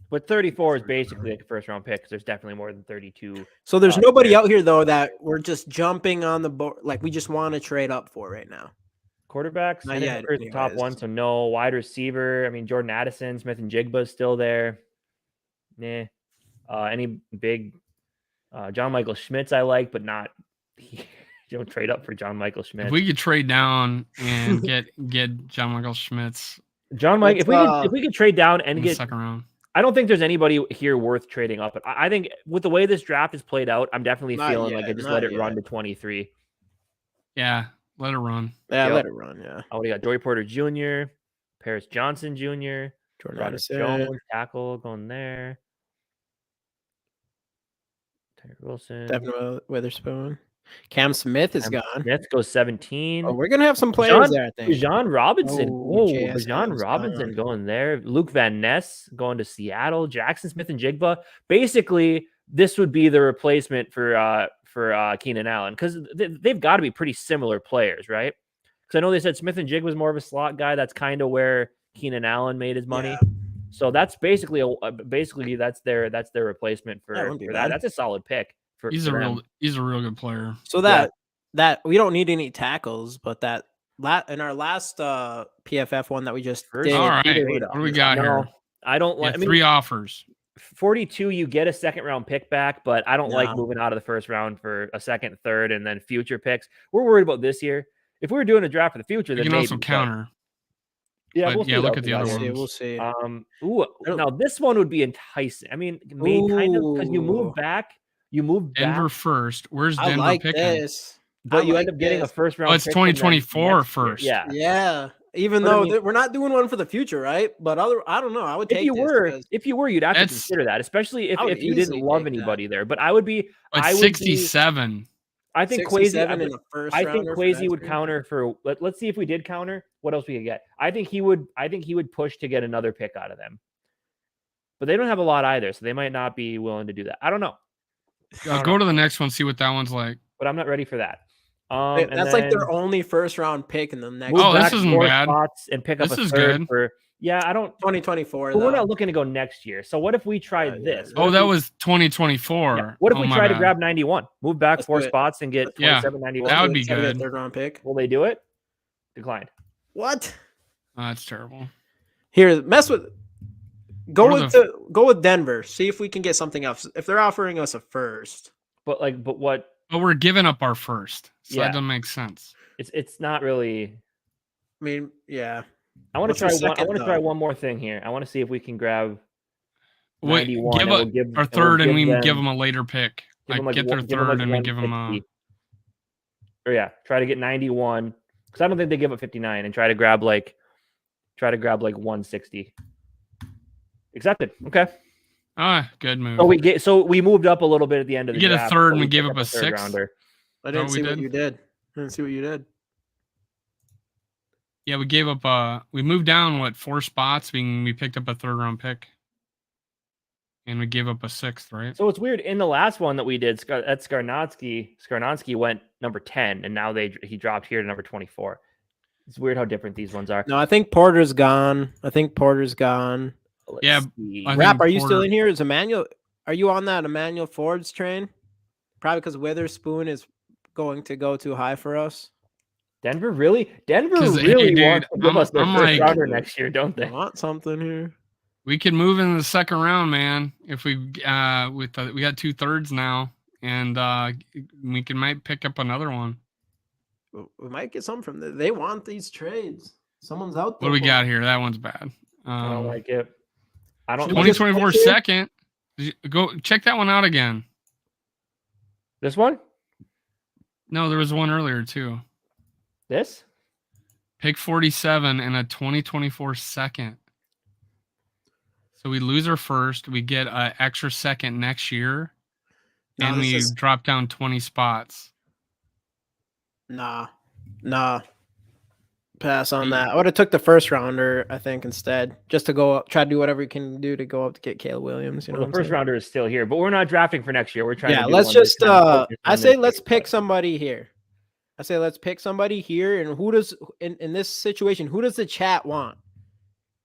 But 34 is basically like a first round pick because there's definitely more than 32. So there's Oh, nobody fair. out here though that we're just jumping on the board. Like we just want to trade up for right now. Quarterbacks, Not and yet, then the top anyways. one, so no. Wide receiver, I mean, Jordan Addison, Smith and Jigba's still there. Nah. Any big John Michael Schmitz I like, but not. You don't trade up for John Michael Schmitz. If we could trade down and get John Michael Schmitz John Mike, if Let's, we could trade down and in the get, second round. I don't think there's anybody here worth trading up. But I think with the way this draft is played out, I'm definitely Not feeling like yet, I just not let it yet. run to 23. Yeah. Let it run. Yeah, Yep. let it run. Yeah. Oh, we got Joey Porter Jr., Paris Johnson Jr., Jordan Roderick Addison, Jones, tackle going there. Tyler Wilson. Devin Witherspoon. Cam Smith is Cam gone. Smith goes 17. Oh, we're gonna have some players there, I think. Bijan Robinson. Oh, Whoa, JSN Bijan is Robinson gone. going there. Luke Van Ness going to Seattle. Jackson Smith and Jigba. Basically, this would be the replacement for Keenan Allen because they've got to be pretty similar players, right? Because I know they said Smith and Jig was more of a slot guy. That's kind of where Keenan Allen made his money. Yeah. So that's basically that's their replacement for that. That's a solid pick. He's a real good player. So that we don't need any tackles, but that in our last PFF one that we just did. All right, what do we got here? I don't like 3 offers. 42, you get a second round pick back, but I don't like moving out of the first round for a second, third, and then future picks. We're worried about this year. If we were doing a draft for the future, You then can maybe, also counter. Yeah, but we'll look at the other ones. We'll see. Now this one would be enticing. I mean, kind of because you move back. Denver first. Where's Denver I like picking? This. But you end up getting a first round. Oh, it's 2024 first. Yeah. Yeah. Even though we're not doing one for the future, right? But I don't know. I would take if you were, you'd have to consider that, especially if you didn't love anybody there. But I would be. I would 67. I think Kwesi would counter for. Let's see if we did counter. What else we could get? I think he would push to get another pick out of them. But they don't have a lot either, so they might not be willing to do that. I don't know. Go to the next one, see what that one's like. But I'm not ready for that. That's like their only first round pick in the next. Oh, this isn't bad. And pick up this a is third good. I don't 2024. But we're not looking to go next year. So what if we tried this? Oh, that was 2024. Yeah. What if we try to grab 91? Move back 4 spots and get 27, 91. That would be good. Third round pick. Will they do it? Declined. What? That's terrible. Here, go with Denver. See if we can get something else. If they're offering us a first. But what? But we're giving up our first. So that doesn't make sense. It's not really. I mean, yeah. I want to try one. I want to try one more thing here. I want to see if we can grab 91. Give our third, and we give them a later pick. Get their third, and we give them a. Or try to get 91 because I don't think they give up 59, and try to grab like 160. Accepted. Okay. Good move. So we moved up a little bit at the end of the draft. You get a third, and we gave up a 6th. Rounder. I didn't see what you did. I didn't see what you did. Yeah, we gave up. We moved down 4 spots. We picked up a 3rd round pick, and we gave up a 6th, right? So it's weird. In the last one that we did, Skarnatsky went number 10, and now he dropped here to number 24. It's weird how different these ones are. No, I think Porter's gone. Let's Rap, are you still in here? Is Emmanuel? Are you on that Emmanuel Ford's train? Probably because Witherspoon is going to go too high for us. Denver really wants to give us their first rounder next year, don't they? I want something here. We could move in the 2nd round, man. If we we got 2/3 now, and we might pick up another one. We might get some from they want these trades. Someone's out there. What do we got here? That one's bad. I don't like it. I don't. 2024 2nd. Go check that one out again. This one? No, there was one earlier too. This? Pick 47 and a 2024 2nd. So we lose our first. We get an extra 2nd next year, and we drop down 20 spots. Nah. Pass on that. I would have took the 1st rounder, I think, instead, just to go up, try to do whatever we can do to go up to get Caleb Williams. The first rounder is still here, but we're not drafting for next year. We're trying. Yeah, let's just. I say let's pick somebody here. And who does in this situation? Who does the chat want?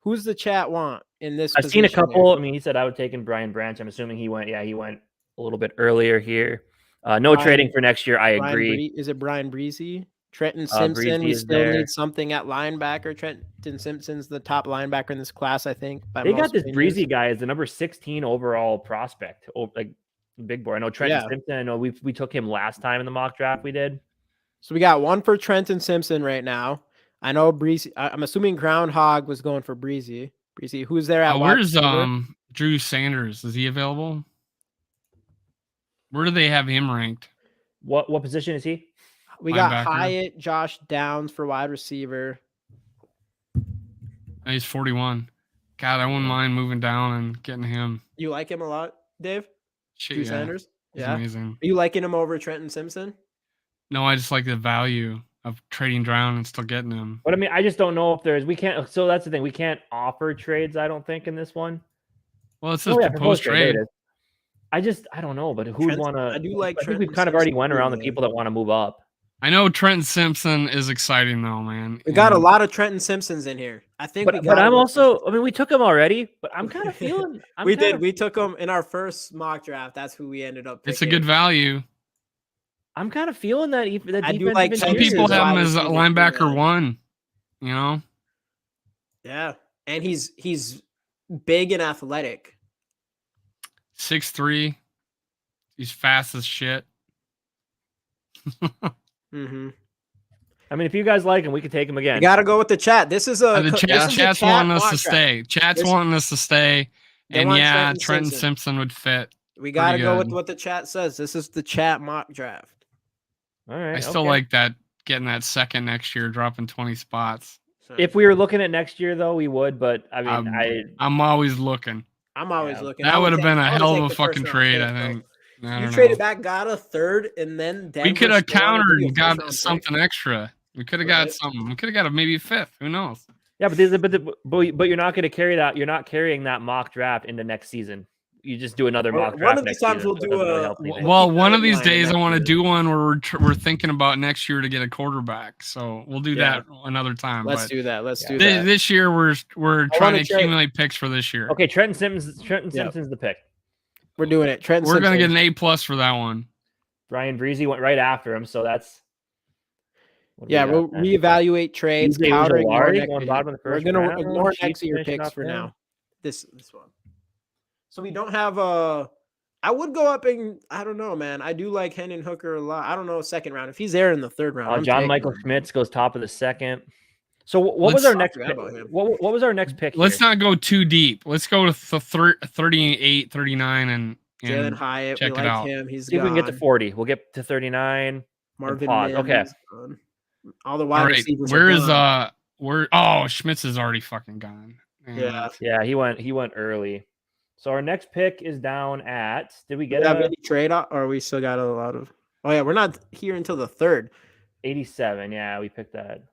Who's the chat want in this? I've seen a couple. Here? I mean, he said I would take in Brian Branch. I'm assuming he went. Yeah, he went a little bit earlier here. No trading for next year. I agree. Is it Brian Breezy? Trenton Simpson, we still need something at linebacker. Trenton Simpson's the top linebacker in this class, I think. They got this Breezy guy as the number 16 overall prospect, like big boy. I know Trenton Simpson. I know we took him last time in the mock draft we did. So we got one for Trenton Simpson right now. I know Breezy. I'm assuming Groundhog was going for Breezy. Who's there at? Where's Drew Sanders? Is he available? Where do they have him ranked? What position is he? We got Linebacker. Hyatt, Josh Downs for wide receiver. He's 41. God, I wouldn't mind moving down and getting him. You like him a lot, Dave? Shit, Drew yeah. Sanders? He's Yeah. amazing. Are you liking him over Trenton Simpson? No, I just like the value of trading down and still getting him. But I mean, I just don't know if we can't. So that's the thing. We can't offer trades. I don't think in this one. Well, it says proposed trade. I don't know, but who'd want to? I do like. I think we've kind of already went around the people that want to move up. I know Trenton Simpson is exciting though, man. We got a lot of Trenton Simpsons in here. I think. But I'm also. I mean, we took him already, but I'm kind of feeling. We did. We took him in our first mock draft. That's who we ended up picking. It's a good value. I'm kind of feeling that. I do like some people have him as a linebacker 1. You know. Yeah, and he's big and athletic. 6'3". He's fast as shit. Mm-hmm. I mean, if you guys like him, we could take him again. You got to go with the chat. This is the chat's wanting us to stay. Chat's wanting us to stay. And yeah, Trenton Simpson would fit. We got to go with what the chat says. This is the chat mock draft. All right. I still like that, getting that second next year, dropping 20 spots. If we were looking at next year, though, we would. But I mean, I'm always looking. I'm always looking. That would have been a hell of a fucking trade, I think. You traded back, got a third, and then we could have countered and got something extra. We could have got something. We could have got maybe a 5th. Who knows? Yeah, but you're not going to carry that. You're not carrying that mock draft into next season. You just do another mock draft. One of these times we'll do one of these days I want to do one where we're thinking about next year to get a quarterback. So we'll do that another time. Let's do that. Let's do that. This year we're trying to accumulate picks for this year. Okay, Trenton Simpson's the pick. We're doing it. We're going to get an A+ for that one. Brian Breezy went right after him, so that's. We'll reevaluate trades. We're going to ignore next year picks for now. This one. So we don't have I would go up and I don't know, man. I do like Hendon Hooker a lot. I don't know, second round. If he's there in the third round, John Michael Schmitz goes top of the second. So what was our next pick? What was our next pick? Let's not go too deep. Let's go to 38, 39, and Jalen Hyatt. Check it out. He's See if we can get to 40. We'll get to 39. Marvin Mims, okay. All the wide receivers. Where is Schmitz is already fucking gone. Yeah, he went early. So our next pick is down at. Did we get any trade or we still got a lot of? Oh yeah, we're not here until the 3rd. 87. Yeah, we picked that.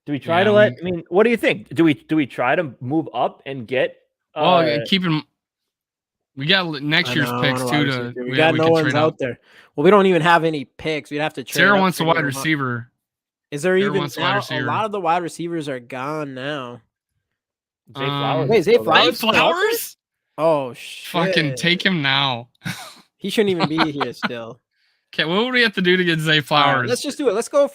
Do we try to I mean, what do you think? Do we try to move up and get? We got next year's picks too. We got no one's out there. Well, we don't even have any picks. We'd have to trade. Sarah wants a wide receiver. Is there even now, a lot of the wide receivers are gone now? Zay Flowers. Wait, Zay Flowers? Zay Flowers? Oh shit! Fucking take him now. He shouldn't even be here still. Okay, what would we have to do to get Zay Flowers? Let's just do it. Let's go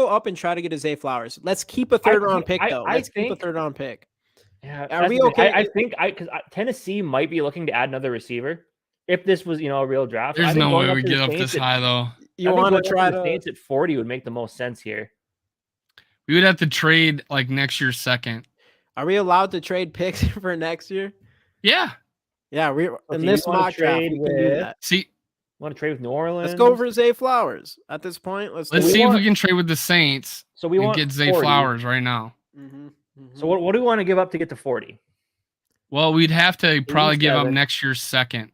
up and try to get a Zay Flowers. Let's keep a third round pick though. Let's keep a third round pick. Yeah, are we okay? I think because Tennessee might be looking to add another receiver. If this was a real draft, there's no way we get up this high though. You want to try the Saints at 40 would make the most sense here. We would have to trade like next year's second. Are we allowed to trade picks for next year? Yeah. Yeah, in this mock draft we can do that. Want to trade with New Orleans? Let's go for Zay Flowers at this point. Let's see if we can trade with the Saints. So we want get Zay 40. Flowers right now. Mm-hmm. Mm-hmm. So what do we want to give up to get to 40? Well, we'd have to probably give up next year's second,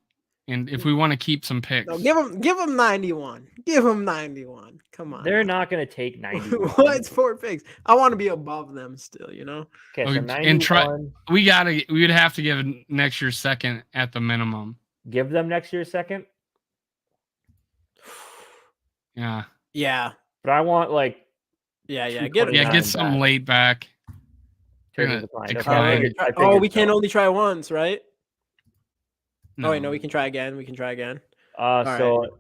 and if we want to keep some picks. No, give him 91. Give him 91. Come on. They're not going to take 91. What? It's 4 picks. I want to be above them still. Okay, so 91. We would have to give next year's second at the minimum. Give them next year's second. Yeah. Yeah. But I want get something late back. We can only try once, right? No. Oh wait, no, we can try again. So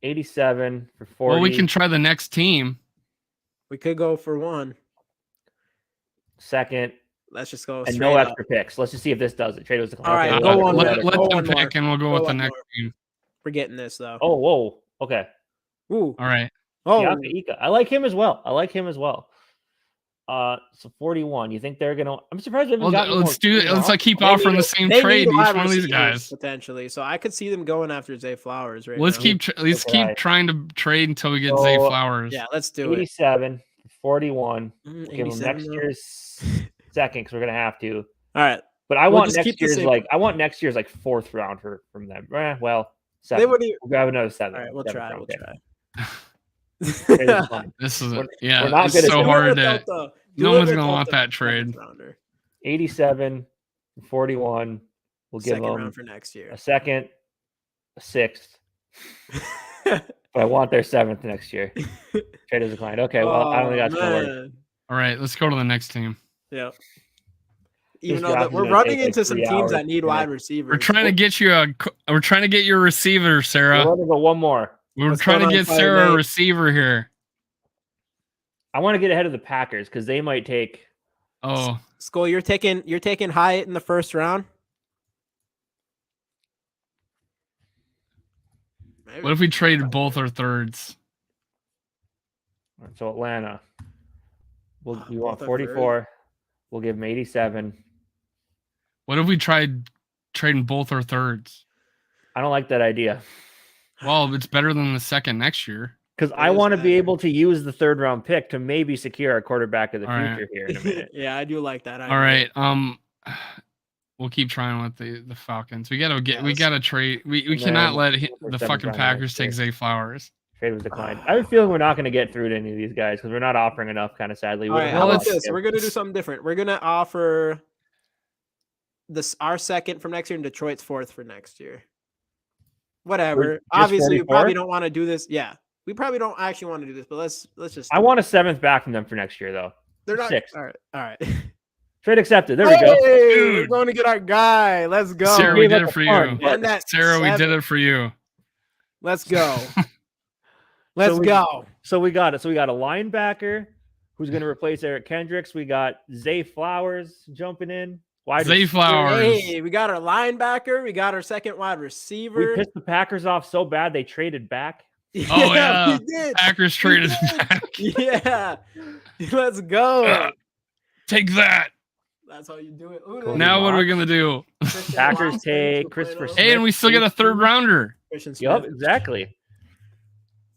87 for 40. Well, we can try the next team. We could go for one. Second. Let's just go. And no extra picks. Let's just see if this does it. Trade was all right. Let them pick, and we'll go with the next team. We're getting this though. Oh, whoa. Okay. Ooh. All right. Oh, I like him as well. So 41. You think they're gonna? I'm surprised they haven't Well, gotten let's more. Let's like keep They offering need- the same they trade need to each wide one of these receivers, guys. potentially. So I could see them going after Zay Flowers right Let's now. keep Okay. trying to trade until we get Zay So, Flowers. Yeah, let's do it. 87, 41. We'll give them 87 next though. year's second because we're gonna have to. All right. But I We'll want just next keep the year's same- like I want next year's like fourth round from them. Well, They 7. would. We'll grab another 7. All right, we'll try. round We'll pick. try. Trade is fine. This is We're yeah. not It's good at so doing hard to. No one's gonna want that seventh trade. rounder. 87, 41. We'll give Second them round for next year. a second, a sixth. But I want their 7th next year. Trade is declined. Okay, well, I don't think that's gonna work. man. All right, let's go to the next team. Yeah. This Even though draft that is we're gonna running take, like, into some 3 teams hours that need to wide finish. receivers. We're trying to get you We're trying to get your receiver, Sarah. We're gonna go one more. We're What's trying to going on, get Fire Sarah a Nate? receiver here. I want to get ahead of the Packers because they might take. Oh, Skol, you're taking Hyatt in the first round. Maybe. what if we traded both our thirds? So Atlanta. We want both are 44. We'll give them 87. What if we tried trading both our thirds? I don't like that idea Well, it's better than the second next year. because It I is want to be better. able to use the 3rd round pick to maybe secure our quarterback of the All right. future here in a minute. Yeah, I do like that. All right. We'll keep trying with the Falcons. We gotta trade. We And cannot then let for the 7th fucking round Packers next take year. Zay Flowers. Trade was declined. I have a feeling we're not going to get through to any of these guys because we're not offering enough. Kind of sadly. All right, Would've how loved about to this? give- We're gonna do something different. We're gonna offer our second from next year and Detroit's 4th for next year. Whatever. just Obviously, we 44? probably don't want to do this. Yeah, we probably don't actually want to do this, but let's just. I want a 7th back from them for next year though. They're not 6th. All right. Trade accepted. There we go. Hey, we're Dude. going to get our guy. Let's go. Sarah, we Gave did up it a for ton, you. but- And that Sarah, we did 7. it for you. Let's go. Let's go. So we got it. So we got a linebacker who's going to replace Eric Kendricks. We got Zay Flowers jumping in. Wide Zay receiver. Flowers. Hey, we got our linebacker. We got our second wide We receiver. pissed the Packers off so bad they traded back. Oh, yeah. we did. Packers traded back. Yeah. Let's go. Take that. That's how you do it. Cody Now what are we Moss. gonna do? Christian Packers Watson, take 2.0. Christopher Smith. Hey, and we still get a 3rd rounder. Christian Yep, Smith. exactly.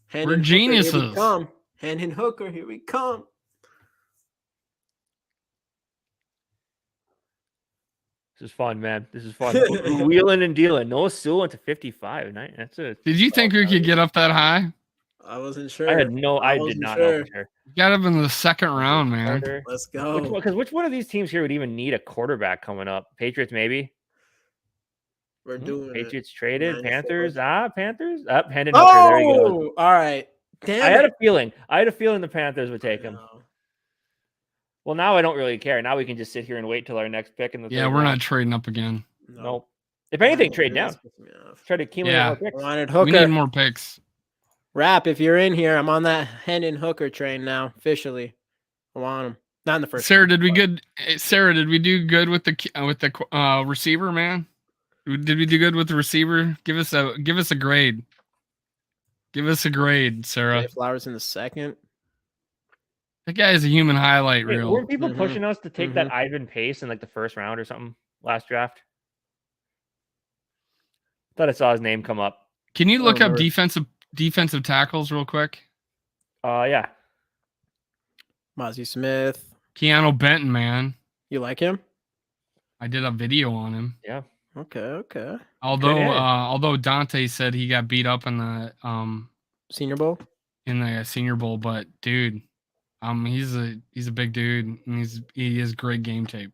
Hendon We're Hooker, Here we geniuses. come. Hendon Hooker, here we come. This is fun, man. This is fun. Wheeling and dealing. Noah Sewell went to 55. That's a. Did you think we could get up that high? I wasn't sure. I did I not wasn't know sure. for sure. Got up in the 2nd round, man. Carter. Let's go. Because which one of these teams here would even need a quarterback coming up? Patriots, maybe. We're doing it. Patriots traded. 94. Panthers. Panthers. Up. Hendon Hooker. There you go. Oh, all right. Damn I had it. a feeling. the Panthers would take him. No. Well, now I don't really care. Now we can just sit here and wait till our next pick in the. Yeah, third we're round. not trading up again. Nope. If anything, trade down. That's pissing me off. Try to accumulate Yeah. more I picks. wanted We Hooker. need more picks. Rap, if you're in here, I'm on that Hendon Hooker train now, officially. I want him. Not in the first. Sarah, round, did we but- good? Sarah, did we do good with the receiver, man? Did we do good with the receiver? Give us a grade. Give us a grade, Sarah. Zay Flowers in the second. That guy is a human highlight Wait, reel. weren't people Mhm. pushing us to take that Ivan Pace in like the first round or something last draft? Thought I saw his name come up. Can you look up Lord. defensive tackles real quick? Yeah. Mozzie Smith. Keanu Benton, man. You like him? I did a video on him. Yeah. Okay. Although hit. although Dante said he got beat up in the Senior Bowl. Senior Bowl, but dude, he's a big dude and he has great game tape.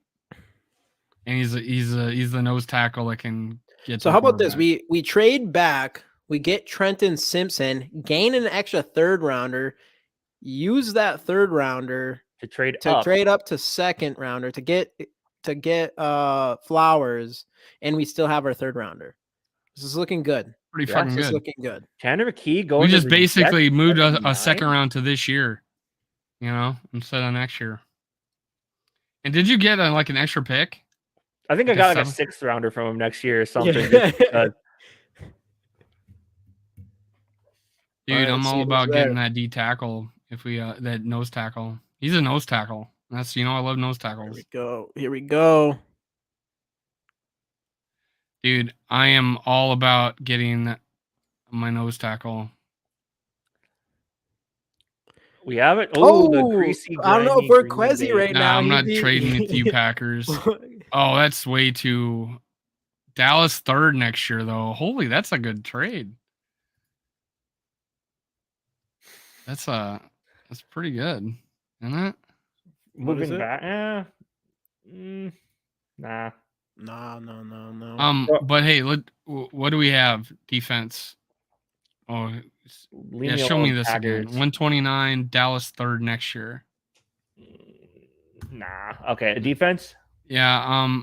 And he's the nose tackle that can get. So to how the about this? quarterback. We trade back. We get Trenton Simpson, gain an extra 3rd rounder, use that 3rd rounder To trade to up. trade up to 2nd rounder to get Flowers, and we still have our 3rd rounder. This is looking good. Pretty Yeah, fucking This is good. looking good. Tanner McKee going. We to just the basically Jets moved at a 2nd 9? round to this year, instead of next year. And did you get like an extra pick? I think I Like a got like a 7th? 6th rounder from him next year or something. Yeah. just because- Dude, Alright, I'm let's see all who's about getting there. that D tackle. If we that nose tackle, he's a nose tackle. That's I love nose Here tackles. we go. Here we go. Dude, I am all about getting my nose tackle. We have it. Oh, the greasy, I don't know if grimy we're Green Quezzy Bay. right now. I'm not He'd be- trading with you Packers. Oh, that's way too. Dallas third next year, though. Holy, that's a good trade. That's pretty good, isn't it? Moving back. Nah. No. But hey, what do we have? Defense. Oh, Leave me show me alone, this Packers. again. 129, Dallas third next year. Nah. Okay, defense. Yeah.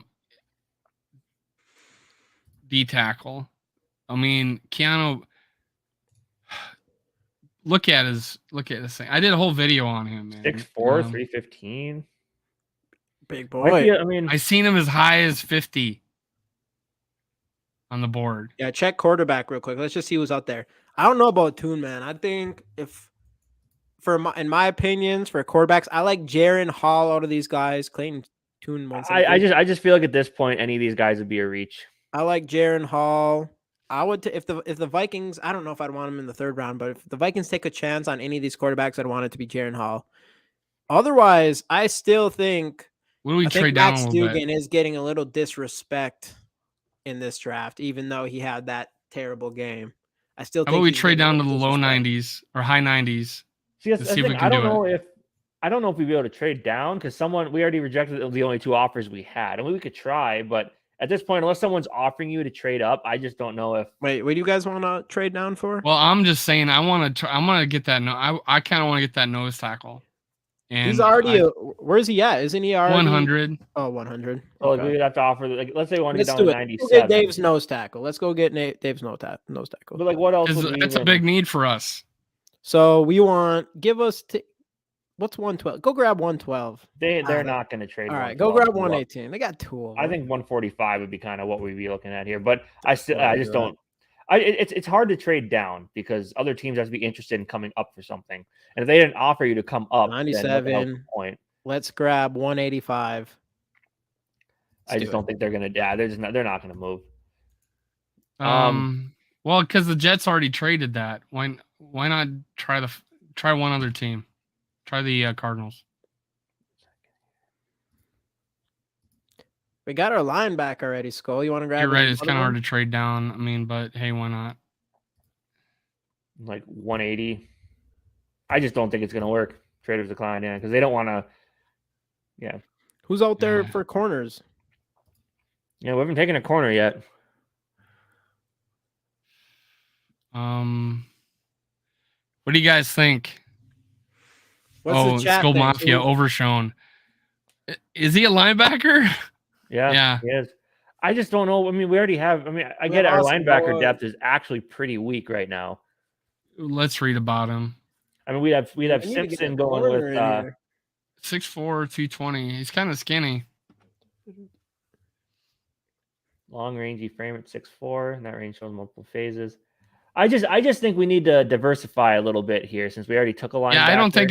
D tackle. I mean, Keanu. Look at this thing. I did a whole video on him, man. 6'4", 315. Big boy. I mean, I seen him as high as 50 on the board. Yeah, check quarterback real quick. Let's just see who's out there. I don't know about Toon, man. I think in my opinions, for quarterbacks, I like Jaron Hall out of these guys. Clayton Toon. I just feel like at this point, any of these guys would be a reach. I like Jaron Hall. I would if the Vikings. I don't know if I'd want him in the third round, but if the Vikings take a chance on any of these quarterbacks, I'd want it to be Jaron Hall. Otherwise, I still think. What do we trade down a little bit? Dugan is getting a little disrespect in this draft, even though he had that terrible game. I still think. How about we trade down to the low 90s or high 90s? See, if we can I don't know if we'd be able to trade down because we already rejected the only two offers we had. I mean, we could try, but at this point, unless someone's offering you to trade up, I just don't know if. Wait, what do you guys want to trade down for? Well, I'm just saying I want to get that. I kind of want to get that nose tackle. And he's already. Where's he at? Isn't he already 100? Oh, 100. So we would have to offer. Like, let's say we want to get down to 97. Let's get Dave's nose tackle. Let's go get Dave's nose tackle. But like, what else? It's a big need for us. So we want what's 112? Go grab 112. They're not going to trade. All right, go grab 118. They got two of them. I think 145 would be kind of what we'd be looking at here, but I just don't. It's hard to trade down because other teams have to be interested in coming up for something, and if they didn't offer you to come up, 97 point. Let's grab 185. I just don't think they're going to. Yeah, they're not going to move. Well, because the Jets already traded that. Why not try one other team? Try the Cardinals. We got our linebacker already, Skol. You want to grab? You're right. It's kind of hard to trade down. I mean, but hey, why not? Like 180. I just don't think it's going to work. Traders decline, yeah, because they don't want to. Yeah. Who's out there for corners? Yeah, we haven't taken a corner yet. What do you guys think? Skol Mafia overshown. Is he a linebacker? Yeah, he is. I just don't know. I mean, we already have. I mean, I get our linebacker depth is actually pretty weak right now. Let's read about him. I mean, we'd have Simpson going with 6'4", 220. He's kind of skinny. Long rangey frame at 6'4", and that range shows multiple phases. I just think we need to diversify a little bit here since we already took a linebacker. Yeah, I don't think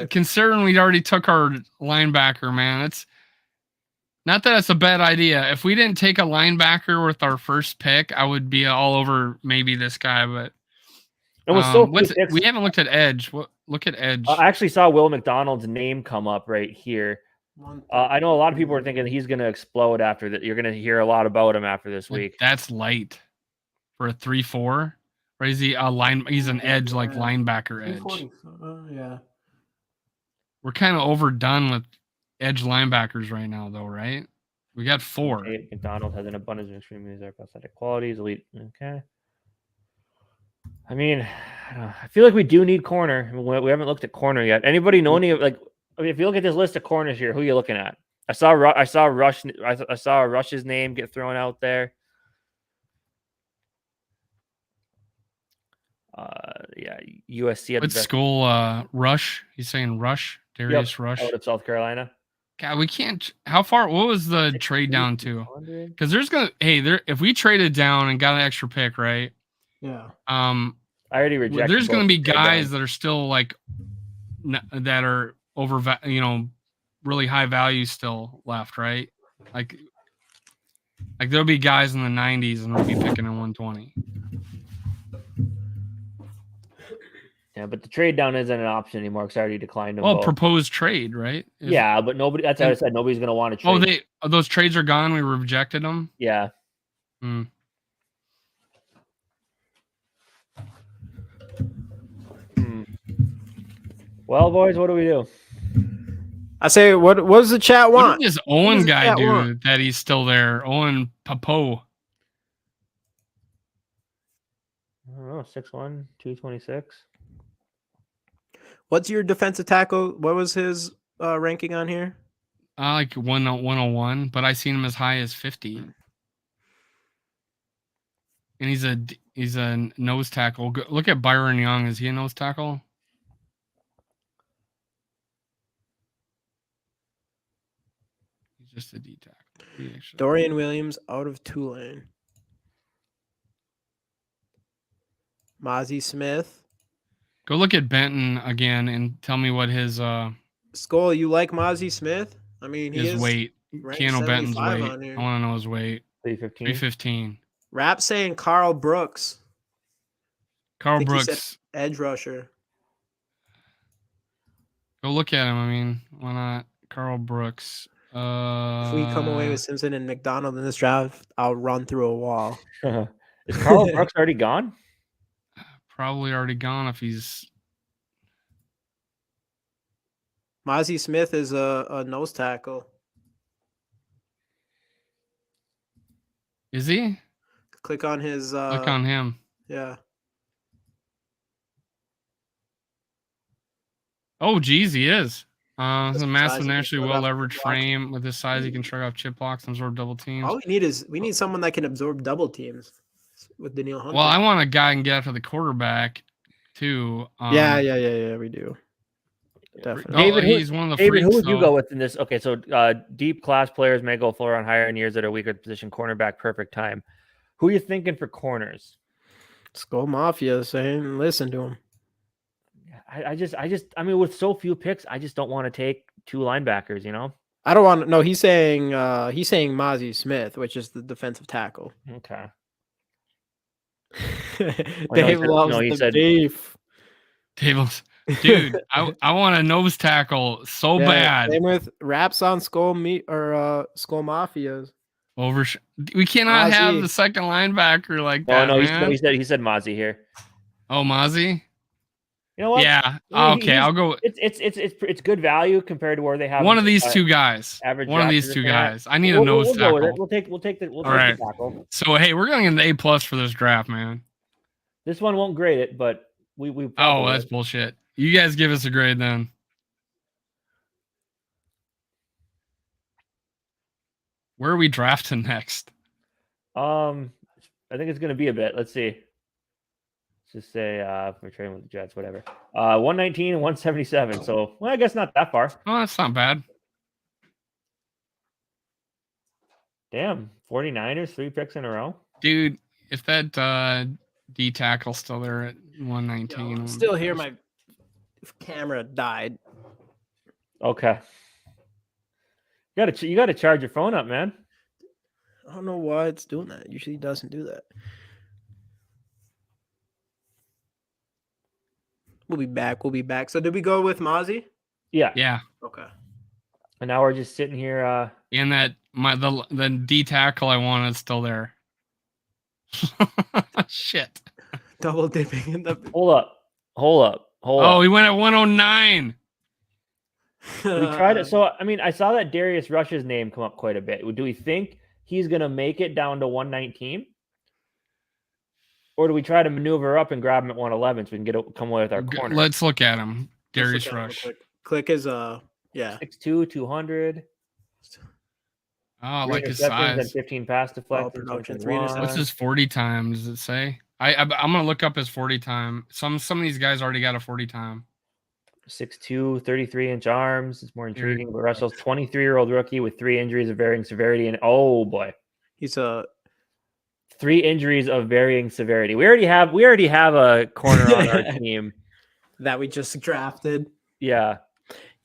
considering we already took our linebacker, man. It's not that it's a bad idea. If we didn't take a linebacker with our first pick, I would be all over maybe this guy, but we haven't looked at edge. Look at edge. I actually saw Will McDonald's name come up right here. I know a lot of people are thinking he's going to explode after that. You're going to hear a lot about him after this week. That's light for a 3-4. Or is he a line? He's an edge, like linebacker edge. Yeah. We're kind of overdone with edge linebackers right now, though, right? We got 4. McDonald has an abundance of extremely athletic qualities. Elite. Okay. I mean, I feel like we do need corner. We haven't looked at corner yet. Anybody know any of like? I mean, if you look at this list of corners here, who are you looking at? I saw Rush's name get thrown out there. Yeah, USC. What's Skol Rush? He's saying Rush. Darius Rush out of South Carolina. God, we can't. How far? What was the trade down to? Because there's gonna. If we traded down and got an extra pick, right? Yeah. I already rejected. There's gonna be guys that are still like that are over. really high value still left, right? Like there'll be guys in the 90s and we'll be picking in 120. Yeah, but the trade down isn't an option anymore because I already declined them Well, both. proposed trade, right? Yeah, but nobody. That's how I said nobody's going to want to trade. Those trades are gone. We rejected them. Yeah. Hmm. Well, boys, what do we do? I say, what does the chat want? What did this Owen guy do that he's still there? Owen Papo. I don't know, 6'1", 226. What's your defensive tackle? What was his ranking on here? Like 101, but I seen him as high as 50. And he's a nose tackle. Look at Byron Young. Is he a nose tackle? He's just a D tackle. Dorian Williams out of Tulane. Mozzie Smith. Go look at Benton again and tell me what his Skol, you like Mozzie Smith? I mean, his weight. Keanu Benton's weight. I want to know his weight. 315. 315. Rap saying Carl Brooks. Carl Brooks. Edge rusher. Go look at him. I mean, why not? Carl Brooks. If we come away with Simpson and McDonald in this draft, I'll run through a wall. Is Carl Brooks already gone? Probably already gone if he's. Mozzie Smith is a nose tackle. Is he? Click on his. Click on him. Yeah. Oh, geez, he is. It's a massive, naturally well leveraged frame. With this size, he can shrug off chip blocks and absorb double teams. All we need someone that can absorb double teams with Danielle Hunter. Well, I want a guy who can get after the quarterback too. Yeah, we do. Definitely. David, he's one of the David, freaks, who would you go with in this? Okay, so deep class players may go fuller on higher in years that are weaker position. Cornerback, perfect time. Who are you thinking for corners? Skol Mafia saying, listen to him. I mean, with so few picks, I just don't want to take two linebackers, you know? I don't want to. No, he's saying Mozzie Smith, which is the defensive tackle. Okay. Dave loves the beef. Tables. Dude, I want a nose tackle so bad. Same with Raps on Skol Mafias. We cannot have the second linebacker like that. No, man. he said Mozzie here. Oh, Mozzie? You know what? Yeah. Okay, I'll go. It's good value compared to where they have one of these two guys. Average. One of these two guys. I need a nose tackle. We'll take the tackle. So hey, we're gonna get an A+ for this draft, man. This one won't grade it, but we. Oh, that's bullshit. You guys give us a grade then. Where are we drafting next? I think it's gonna be a bit. Let's see. Let's just say we're trading with the Jets, whatever. 119 and 177. So, well, I guess not that far. Oh, that's not bad. Damn, 49ers, 3 picks in a row. Dude, if that D tackle's still there at 119. I'm still here. My camera died. Okay. You gotta charge your phone up, man. I don't know why it's doing that. It usually doesn't do that. We'll be back. So did we go with Mozzie? Yeah. Yeah. Okay. And now we're just sitting here. And the D tackle I wanted is still there. Shit. Double dipping in the. Hold up. Oh, he went at 109. We tried it. So I mean, I saw that Darius Rush's name come up quite a bit. Do we think he's gonna make it down to 119? Or do we try to maneuver up and grab him at 111 so we can come away with our corner? Let's look at him. Darius Rush. Click his 6'2", 200. Oh, I like his size. And 15 pass deflections. What's his 40 time? Does it say? I'm gonna look up his 40 time. Some of these guys already got a 40 time. 6'2", 33-inch arms. It's more intriguing. But Russell's 23-year-old rookie with 3 injuries of varying severity, and oh boy, he's a 3 injuries of varying severity. We already have a corner on our team that we just drafted. Yeah.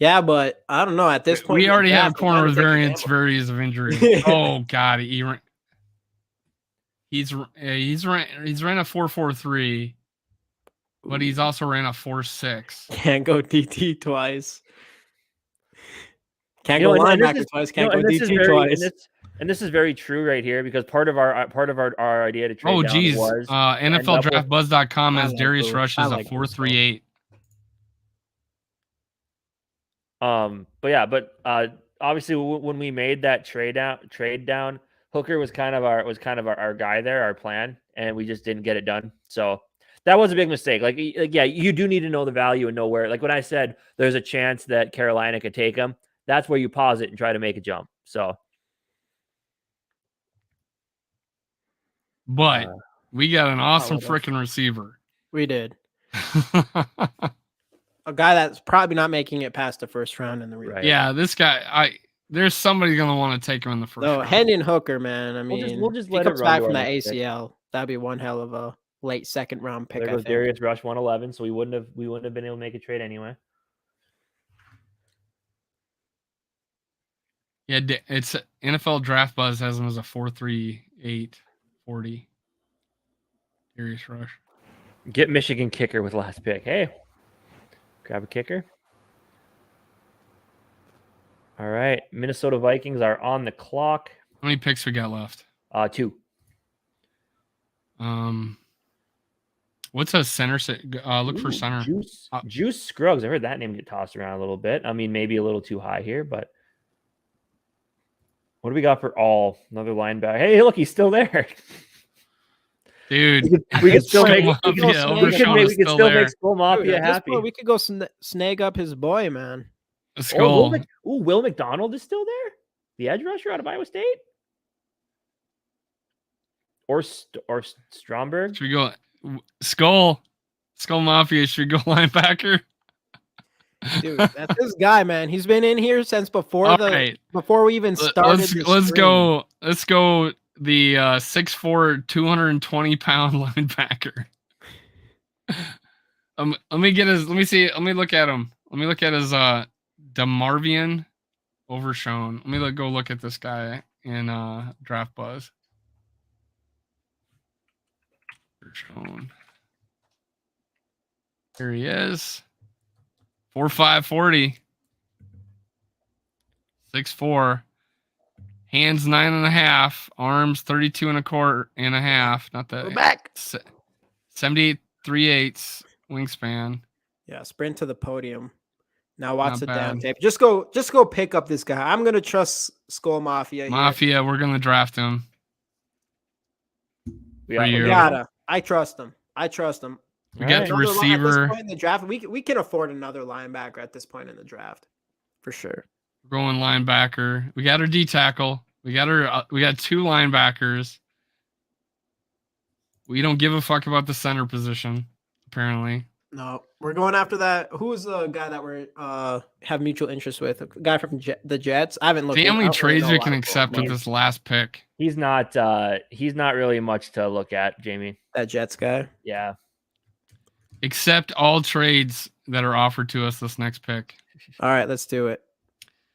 Yeah, but I don't know. At this point, we in the already have a draft, corner with take a various gamble. of injury. Oh God, he's ran a 4.43, but he's also ran a 4.6. Can't go DT twice. Can't You know, go and linebacker twice. Can't go and this is DT very twice. and this is very true right here because part of our idea to trade Oh down geez, was to end up with- NFLDraftBuzz.com I has like Darius Boo. Rush I as a like Boo, so. 4.38. but obviously when we made that trade down, Hooker was kind of our guy there, our plan, and we just didn't get it done. So that was a big mistake. Like yeah, you do need to know the value and know where. Like when I said there's a chance that Carolina could take him, that's where you pause it and try to make a jump. So, but we got an awesome freaking receiver. We did. A guy that's probably not making it past the first round in the real. Right. Yeah, this guy, there's somebody gonna want to take him in the first round. Hendon Hooker, man. I mean, we'll just if he let it comes run back to from our that next pick. ACL, that'd be one hell of a late second round pick. There I goes think. Darius Rush 111, so we wouldn't have been able to make a trade anyway. Yeah, it's NFL Draft Buzz has him as a 4.38 40. Darius Rush. Get Michigan kicker with last pick. Hey, grab a kicker. All right, Minnesota Vikings are on the clock. How many picks we got left? 2. What's a center? Look for center. Juice Scruggs. I heard that name get tossed around a little bit. I mean, maybe a little too high here, but what do we got for all? Another linebacker. Hey, look, he's still there. Dude, we could still make Skol Mafia happy. We could go snag up his boy, man. Skol. Will McDonald is still there. The edge rusher out of Iowa State. Or Stromberg. Should we go Skol Mafia? Should we go linebacker? Dude, that's this guy, man. He's been in here since before before we even started. Let's go the 6'4", 220-pound linebacker. Let me look at him. Let me look at his DeMarvion Overshown. Let me go look at this guy in Draft Buzz. Overshown. Here he is. 4.5 40. 6'4". Hands 9.5. Arms 32 1/4.5. Not that. We're back. 78 3/8 wingspan. Yeah, sprint to the podium. Now watch the down tape. Just go pick up this guy. I'm gonna trust Skol Mafia. Mafia, we're gonna draft him. We gotta. I trust him. We got the receiver. At this point in the draft, we can afford another linebacker at this point in the draft, for sure. We're going linebacker. We got our D tackle. We got 2 linebackers. We don't give a fuck about the center position, apparently. No, we're going after that. Who is the guy that we have mutual interest with? A guy from the Jets. I haven't looked. Family trades we can accept with this last pick. He's not really much to look at, Jamie. That Jets guy. Yeah. Accept all trades that are offered to us this next pick. All right, let's do it.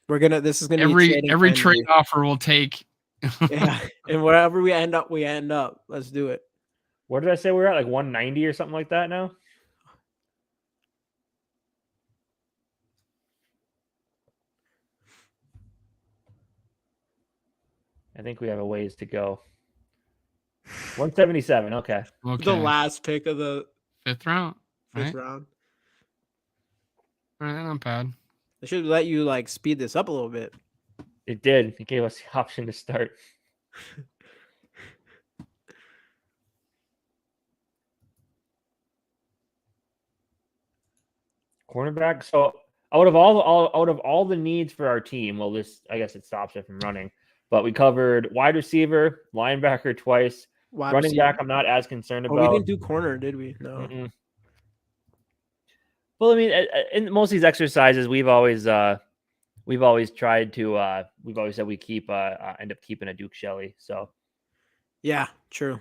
This is gonna be every trade offer we'll take. Yeah, and wherever we end up, Let's do it. What did I say? We're at like 190 or something like that now. I think we have a ways to go. 177. Okay. The last pick of the 5th round. Fifth round. All right, not bad. They should let you speed this up a little bit. It did. It gave us the option to start. Cornerback. So out of all the needs for our team, well, I guess it stops it from running. But we covered wide receiver, linebacker twice. Running back, I'm not as concerned about. We didn't do corner, did we? No. Mm-mm. Well, I mean, in most of these exercises, we've always tried to. We've always said we end up keeping a Duke Shelley. So. Yeah, true.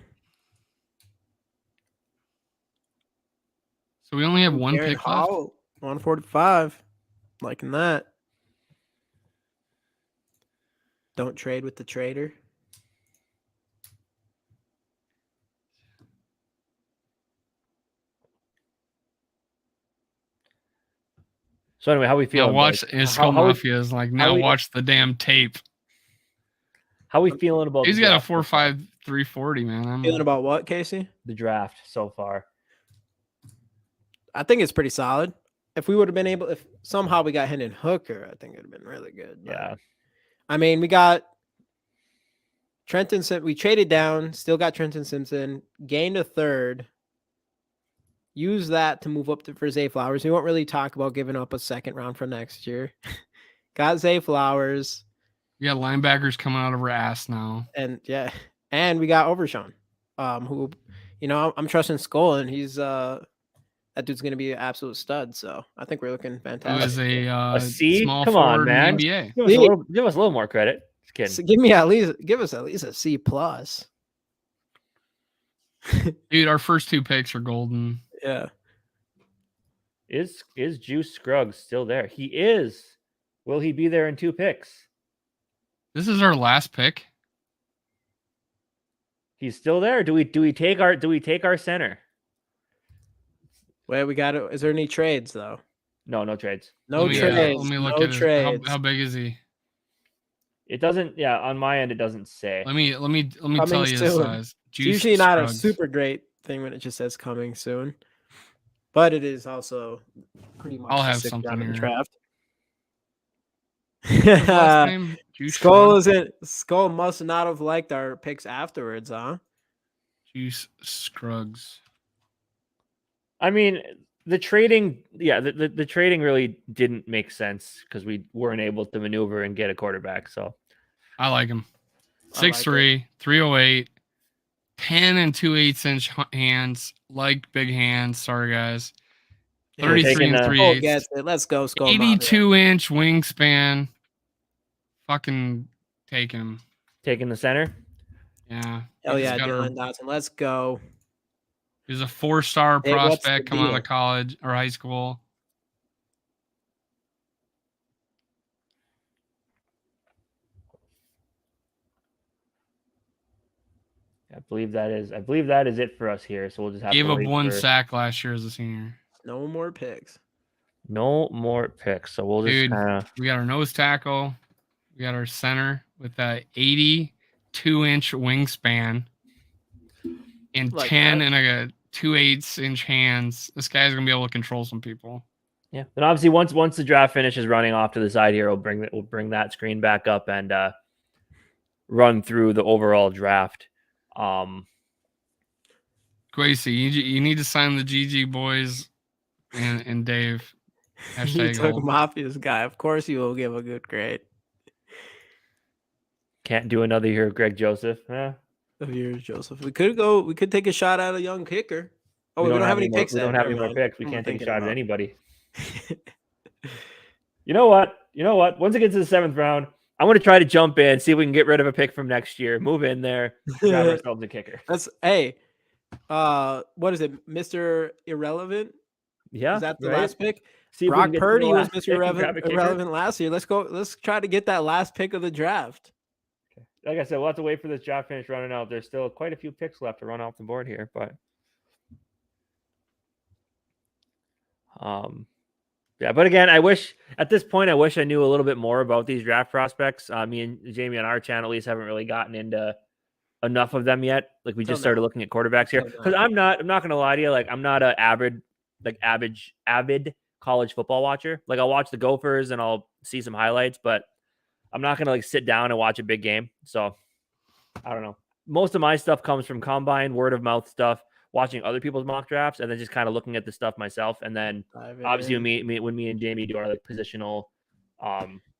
So we only have one pick left. 145. Liking that. Don't trade with the trader. So anyway, how we feeling? Now watch Skull Mafia is like, now watch the damn tape. How we feeling about? He's got a 4.5 340, man. Feeling about what, Casey? The draft so far. I think it's pretty solid. If we would have been able, if somehow we got Hendon Hooker, I think it would have been really good. But, Yeah. I mean, we got Trenton. We traded down, still got Trenton Simpson, gained a third. Use that to move up for Zay Flowers. We won't really talk about giving up a second round for next year. Got Zay Flowers. We got linebackers coming out of our ass now. And yeah, and we got Overshawn, who, you know, I'm trusting Skol, and he's that dude's gonna be an absolute stud. So I think we're looking fantastic. Who is a C? small Come on, forward man. in the NBA. Give us a little more credit. Just kidding. So give us at least a C plus. Dude, our first 2 picks are golden. Yeah. Is Juice Scruggs still there? He is. Will he be there in 2 picks? This is our last pick. He's still there. Do we take our center? Wait, we got it. Is there any trades though? No trades. No trades. Let me look no at trades. How big is he? It doesn't. Yeah, on my end it doesn't say. Let me tell you the size. It's usually not a super great thing when it just says coming soon, but it is also pretty much. I'll have something in the here. draft. Last name? Skol must not have liked our picks afterwards, huh? Juice Scruggs. I mean, the trading, the trading really didn't make sense because we weren't able to maneuver and get a quarterback. So I like him. 6'3", 308, 10 and 2/8 inch hands, like big hands. Sorry, guys. 33 and 3/8. Gets it. Let's go, Skol. 82-inch wingspan. Fucking taking him. Taking the center. Yeah. Hell yeah, Dylan Dotson. Let's go. He's a 4-star prospect coming out of college or high school. I believe that is it for us here. So we'll just have Gave to up wait 1 for... sack last year as a senior. No more picks. No more picks. So we'll just we got our nose tackle. We got our center with that 82-inch wingspan and like 10 and a 2/8 inch hands. This guy's gonna be able to control some people. Yeah. And obviously once the draft finishes running off to the side here, we'll bring that screen back up and run through the overall draft. Gracie, you need to sign the GG boys and Dave. He took Mafia's guy. Of course you will give a good grade. Can't do another year of Greg Joseph. Of yours, Joseph. We could take a shot at a young kicker. Oh, we don't have any picks. We don't have any more picks. We can't take a shot at anybody. You know what? Once it gets to the 7th round, I'm going to try to jump in, see if we can get rid of a pick from next year, move in there, grab ourselves a kicker. What is it, Mr. Irrelevant? Yeah, is that the last pick? See, Brock Purdy was Mr. Irrelevant last year. Let's try to get that last pick of the draft. Okay. Like I said, we'll have to wait for this draft finish running out. There's still quite a few picks left to run off the board here, but yeah. But again, I wish I knew a little bit more about these draft prospects. Me and Jamie on our channel at least haven't really gotten into enough of them yet. Like we just started looking at quarterbacks here because I'm not going to lie to you. Like I'm not an avid college football watcher. Like I'll watch the Gophers and I'll see some highlights, but I'm not going to sit down and watch a big game. So I don't know. Most of my stuff comes from combine, word of mouth stuff, watching other people's mock drafts, and then just kind of looking at the stuff myself. And then obviously when me and Jamie do our positional.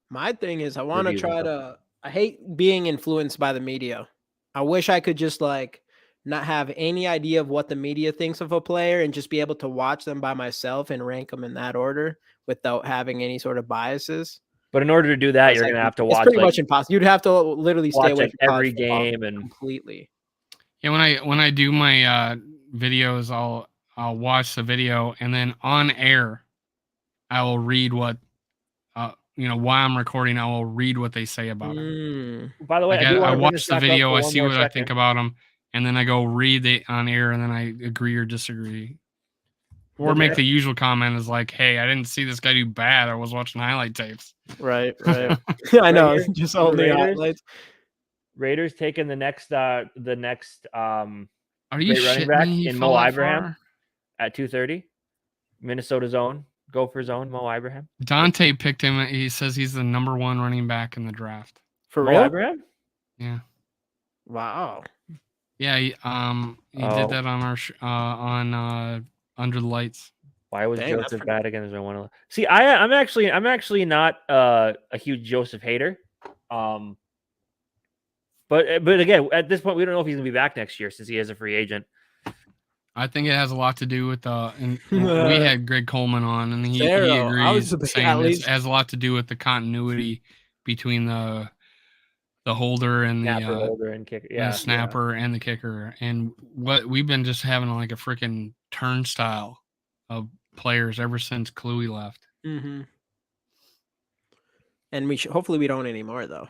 My thing is I want to try to, I hate being influenced by the media. I wish I could just not have any idea of what the media thinks of a player and just be able to watch them by myself and rank them in that order without having any sort of biases. But in order to do that, you're going to have to watch. It's pretty much impossible. You'd have to literally stay away from every game and completely. Yeah, when I do my videos, I'll watch the video and then on air, I will read what while I'm recording, I will read what they say about him. Mm. By the way, Like, I do I want to bring watch this the back up video, for I one see more what I think second. about him, and then I go read it on air, and then I agree or disagree. Or make the usual comment is like, hey, I didn't see this guy do bad. I was watching highlight tapes. Right. I Right know. here, Just the only Raiders. highlights. Raiders taking the next Are you great running shitting back me? He in fell Mo that Ibrahim far? at 230. Minnesota zone, Gopher zone, Mo Ibrahim. Dante picked him. He says he's the #1 running back in the draft. For Mo real? Ibrahim? Yeah. Wow. Yeah, he did that on our on Under the Lights. Why was Dang, that's Joseph pretty- bad again? See, I'm actually not a huge Joseph hater. But again, at this point, we don't know if he's gonna be back next year since he is a free agent. I think it has a lot to do with and we had Greg Coleman on, and he Zero. I was agrees, at saying least- it has a lot to do with the continuity between the holder and Snapper, holder, and kicker. the Yeah, snapper and the kicker, and what we've been just having like a freaking turnstile of players ever since Kluey left. Mm-hmm. And hopefully we don't anymore though.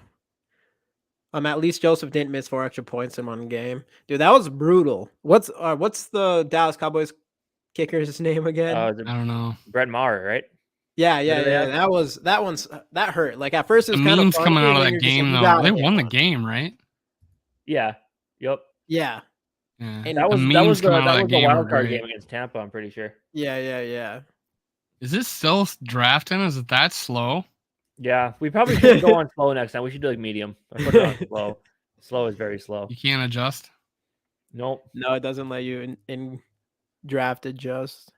At least Joseph didn't miss 4 extra points in one game. Dude, that was brutal. What's the Dallas Cowboys kicker's name again? I don't know. Brett Maher, right? Yeah. That hurt. Like at first it The was kind of memes coming out of that game though, they won the game, right? Yeah. Yep. Yeah. Yeah. And That was the the memes coming out of that game were wild card great. game against Tampa. I'm pretty sure. Yeah. Is this still drafting? Is it that slow? Yeah, we probably should go on slow next time. We should do like medium. Or put it on slow. Slow is very slow. You can't adjust. Nope. No, it doesn't let you in draft adjust.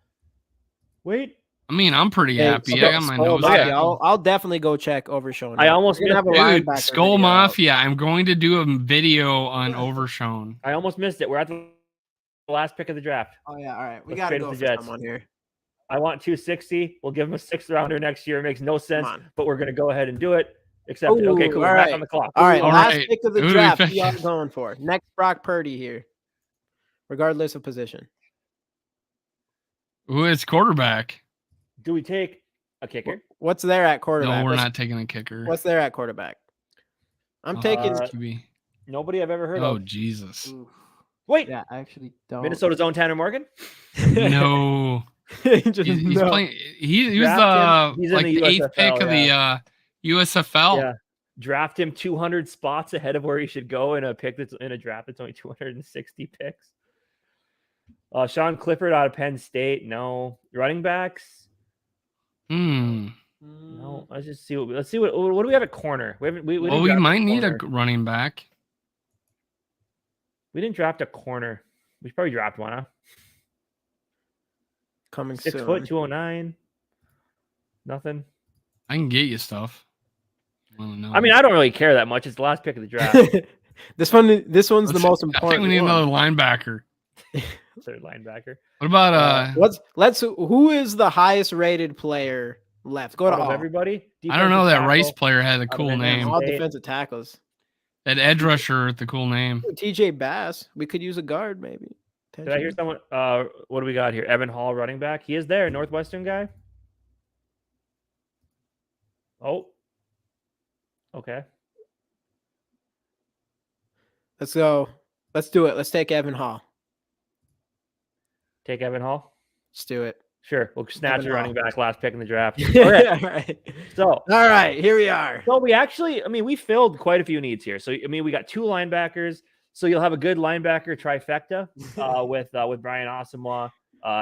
Wait. I mean, I'm pretty happy. I got my nose Mafia, tackled. I'll definitely go check Overshown. I almost missed Dude, Skol Mafia. I'm going to do a video on Overshown. I almost missed it. We're at the last pick of the draft. Oh yeah, all right. We Let's gotta trade go the for Jets. someone here. I want 260. We'll give him a 6th rounder next year. It makes no sense, but we're gonna go ahead and do it. Accept it. Okay, cool. All We're right. back on the clock. All right, last right. pick of the Who do we draft. pick? Who y'all going for? Next, Brock Purdy here, regardless of position. Who is quarterback? Do we take a kicker? What's there at quarterback? No, we're not taking a kicker. What's there at quarterback? I'm taking QB. Nobody I've ever heard Oh, of. Jesus. Wait, Yeah, I actually don't. Minnesota's own Tanner Morgan. No. Just He's no. playing. He was Draft him. He's in like the the 8th pick USFL, of the USFL. Yeah, draft him 200 spots ahead of where he should go in a pick that's in a draft that's only 260 picks. Sean Clifford out of Penn State. No running backs. No, let's just see what do we have at corner. We might need a running back. We didn't draft a corner. We should probably draft one, huh? Coming 6 soon. foot, 209. Nothing. I can get you stuff. I mean, I don't really care that much. It's the last pick of the draft. This one's the most important. I think we need another linebacker. Third linebacker. What about who is the highest rated player left? Go to all. Everybody. I don't know. That Defensive Rice tackle. player had a cool name. All defensive tackles. That edge rusher with the cool name. TJ Bass. We could use a guard maybe. Did I hear someone? What do we got here? Evan Hall, running back. He is there. Northwestern guy. Oh. Okay. Let's go. Let's do it. Let's take Evan Hall. Take Evan Hall. Let's do it. Sure. We'll snatch Evan a running Hall. back last pick in the draft. Okay. All right. So. All right. Here we are. So we actually, we filled quite a few needs here. So we got 2 linebackers. So you'll have a good linebacker trifecta with Brian Asamoah,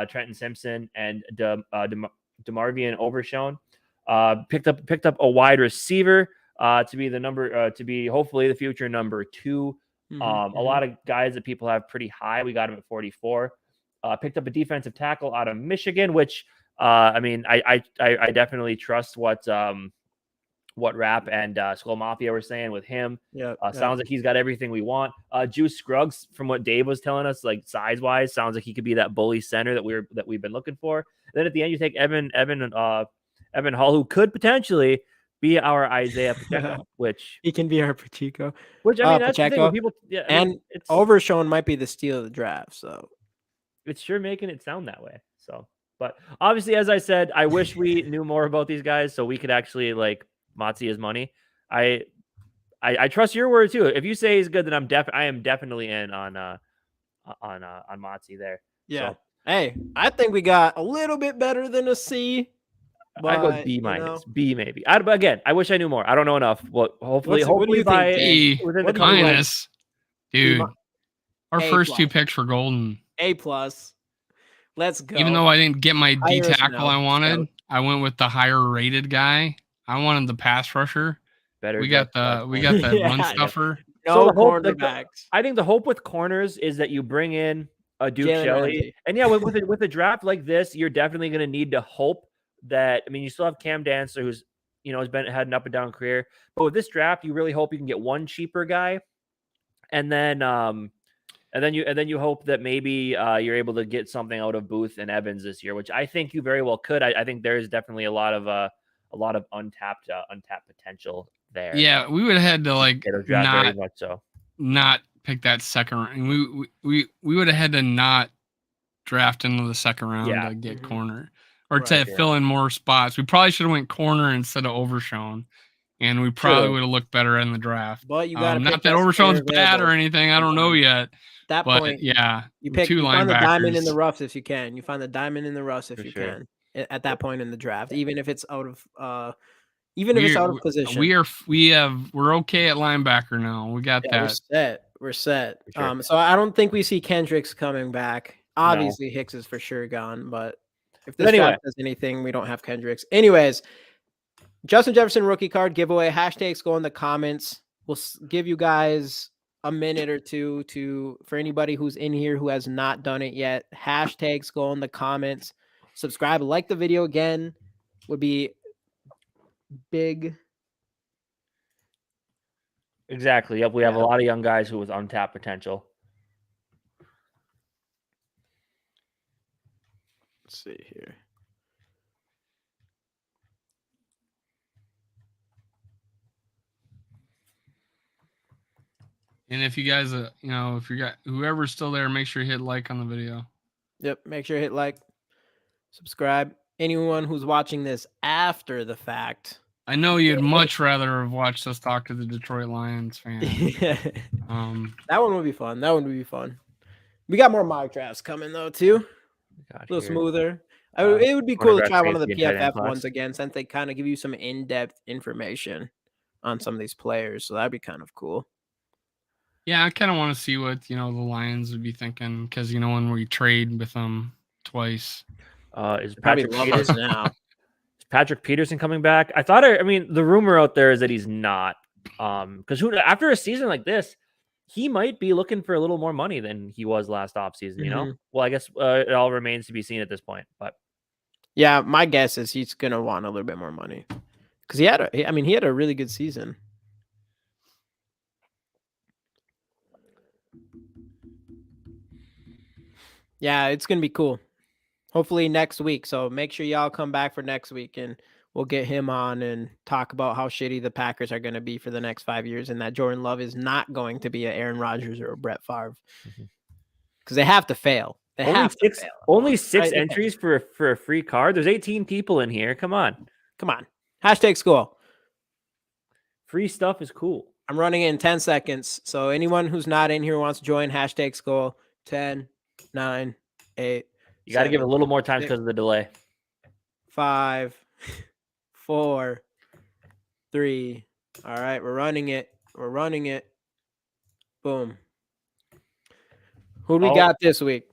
Trenton Simpson, and DeMarvion Overshown. Picked up a wide receiver to be the number to be hopefully the future number 2. A lot of guys that people have pretty high. We got him at 44. Picked up a defensive tackle out of Michigan, which I definitely trust what Rap and Skol Mafia were saying with him. Sounds like he's got everything we want. Juice Scruggs, from what Dave was telling us, like size wise, sounds like he could be that bully center that we've been looking for. And then at the end, you take Evan Hall, who could potentially be our Isaiah Pacheco, which he can be our Pacheco. Which that's Pacheco. the thing. People, it's Overshown might be the steal of the draft. So it's sure making it sound that way. So, but obviously, as I said, I wish we knew more about these guys so we could actually Motzi his money. I trust your word too. If you say he's good, then I am definitely in on Motzi there. Yeah. So, hey, I think we got a little bit better than a C. I go But, B you minus, know, B maybe. But again, I wish I knew more. I don't know enough. Well, hopefully, what do you by think, B within the What do you coming like? minus, dude. Our A first two plus. picks were golden. A plus. Let's go. Even though I didn't get my D Hire us tackle now, I wanted, Scout. I went with the higher rated guy. I wanted the pass rusher. better. We got the run Yeah. stuffer. No So the hope, cornerbacks. I think the hope with corners is that you bring in a Duke Jalen Shelley, Ramsey. and yeah, with a draft like this, you're definitely going to need to hope that. I mean, you still have Cam Dancer, who's had an up and down career, but with this draft, you really hope you can get one cheaper guy, and then you hope that maybe you're able to get something out of Booth and Evans this year, which I think you very well could. I think there is definitely a lot of untapped potential there. Yeah, we would have had to like very much so. Not pick that second round. We would have had to not draft into the second round to get corner or to fill in more spots. We probably should have went corner instead of Overshown, and we probably would have looked better in the draft. But you got not that Overshown's bad or anything. I don't know yet. That but point, yeah, you find the diamond in the rough if you can. You find the diamond in the rough if you can at that point in the draft, even if it's out of position. We're okay at linebacker now. We got that. We're set. Sure. So I don't think we see Kendricks coming back. Obviously, Hicks is for sure gone, but if this draft does anything, we don't have Kendricks. Anyways, Justin Jefferson rookie card giveaway. Hashtags go in the comments. We'll give you guys a minute or two for anybody who's in here who has not done it yet. Hashtags go in the comments. Subscribe, like the video again would be big. Exactly. Yep. We have a lot of young guys who with untapped potential. Let's see here. And if you guys, if you got whoever's still there, make sure you hit like on the video. Yep. Make sure you hit like, subscribe. Anyone who's watching this after the fact. I know you'd much rather have watched us talk to the Detroit Lions fan. That one would be fun. We got more mock drafts coming though too. A little smoother. It would be cool to try one of the PFF ones again, since they kind of give you some in-depth information on some of these players. So that'd be kind of cool. Yeah, I kind of want to see what the Lions would be thinking, because when we trade with them twice. Is Patrick Peterson now? Is Patrick Peterson coming back? The rumor out there is that he's not. Because after a season like this, he might be looking for a little more money than he was last offseason, Well, I guess it all remains to be seen at this point. But yeah, my guess is he's gonna want a little bit more money. Because he had a really good season. Yeah, it's gonna be cool. Hopefully next week. So make sure y'all come back for next week, and we'll get him on and talk about how shitty the Packers are going to be for the next 5 years, and that Jordan Love is not going to be an Aaron Rodgers or a Brett Favre, because they have to fail. Only six entries for a free card. There's 18 people in here. Come on. Hashtag Skol. Free stuff is cool. I'm running it in 10 seconds. So anyone who's not in here wants to join, hashtag Skol. 10, 9, 8. You got to give it a little more time because of the delay. 5, 4, 3. All right, we're running it. Boom. Who do we got this week?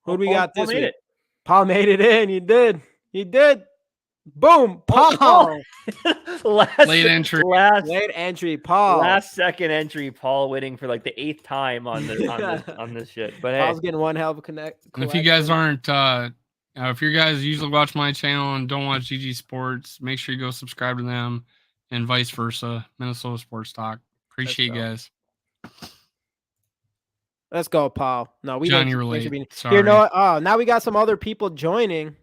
Paul made it. Paul made it in. He did. Boom, Paul. Late entry, Paul. Last second entry, Paul winning for like the 8th time on this shit. But hey, Paul's getting one hell of a connect. And if you guys aren't, if you guys usually watch my channel and don't watch GG Sports, make sure you go subscribe to them, and vice versa. Minnesota Sports Talk. Appreciate you guys. Let's go, Paul. No, we Johnny don't. relate. Sorry. Now we got some other people joining.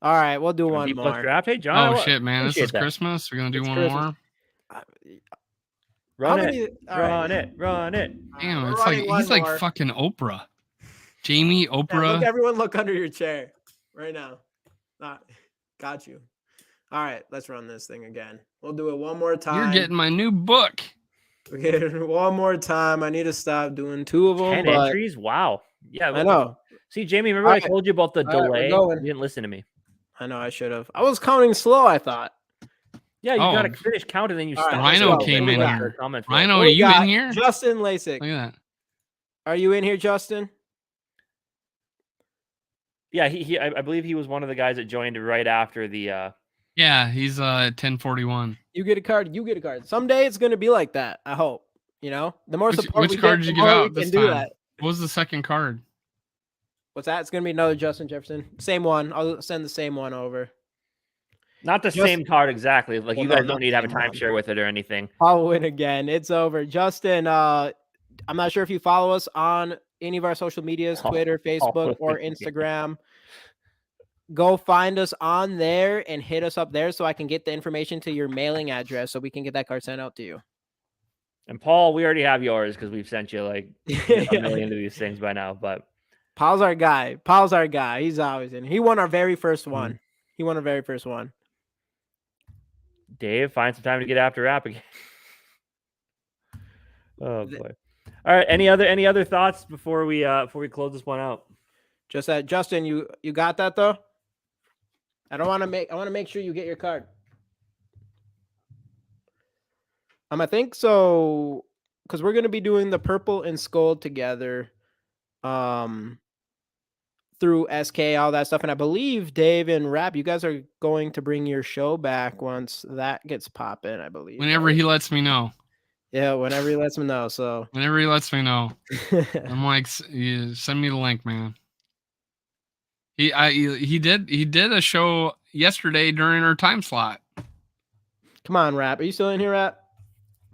All right, we'll do one more. Draft. Hey, John. Oh shit, man! This is Christmas. We're gonna do one more. Run it. Damn, it's like he's like fucking Oprah. Jamie, Oprah. Everyone look under your chair right now. Got you. All right, let's run this thing again. We'll do it one more time. You're getting my new book. We're getting one more time. I need to stop doing 2 of them. 10 but entries? Wow. Yeah. I know. See, Jamie, remember I told you about the delay? You didn't listen to me. I know I should have. I was counting slow, I thought. Yeah, you got to finish counting, then you stop. Rhino came in here. Rhino, are you in here? Justin Lasik. Look at that. Are you in here, Justin? Yeah, I believe he was one of the guys that joined right after the Yeah, he's 1041. You get a card, you get a card. Someday it's gonna be like that, I hope. You know? The more support which card did you give out this time? What was the second card? What's that? It's gonna be another Justin Jefferson. Same one. I'll send the same one over. Not the same card exactly. Like you guys don't need to have a timeshare with it or anything. I'll win again. It's over. Justin, I'm not sure if you follow us on any of our social medias, Twitter, Facebook, or Instagram. Go find us on there and hit us up there so I can get the information to your mailing address so we can get that card sent out to you. And Paul, we already have yours because we've sent you like a million of these things by now. But Paul's our guy. He's always in. He won our very first one. He won our very first one. Dave, find some time to get after rap again. Oh boy. All right. Any other thoughts before we close this one out? Just that, Justin, you got that though? I want to make sure you get your card. I think so, because we're gonna be doing the purple and Skol together. Through SK, all that stuff. And I believe Dave and Rap, you guys are going to bring your show back once that gets popping, I believe. Whenever he lets me know. Yeah, whenever he lets me know. So whenever he lets me know. I'm like, send me the link, man. He did a show yesterday during our time slot. Come on, Rap. Are you still in here, Rap?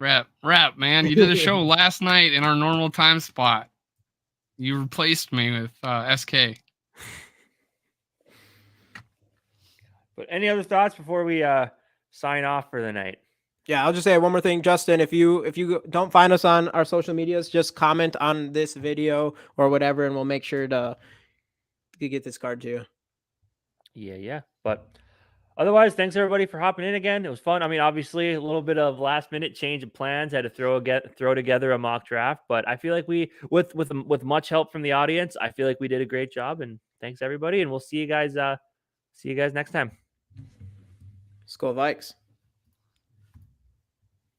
Rap, man. You did a show last night in our normal time spot. You replaced me with SK. But any other thoughts before we sign off for the night? Yeah, I'll just say one more thing, Justin. If you don't find us on our social medias, just comment on this video or whatever, and we'll make sure to get this card to you. Yeah. But otherwise, thanks everybody for hopping in again. It was fun. I mean, obviously, a little bit of last minute change of plans. Had to throw together a mock draft, but I feel like we, with much help from the audience, I feel like we did a great job. And thanks everybody, and we'll see you guys next time. Skol Vikes.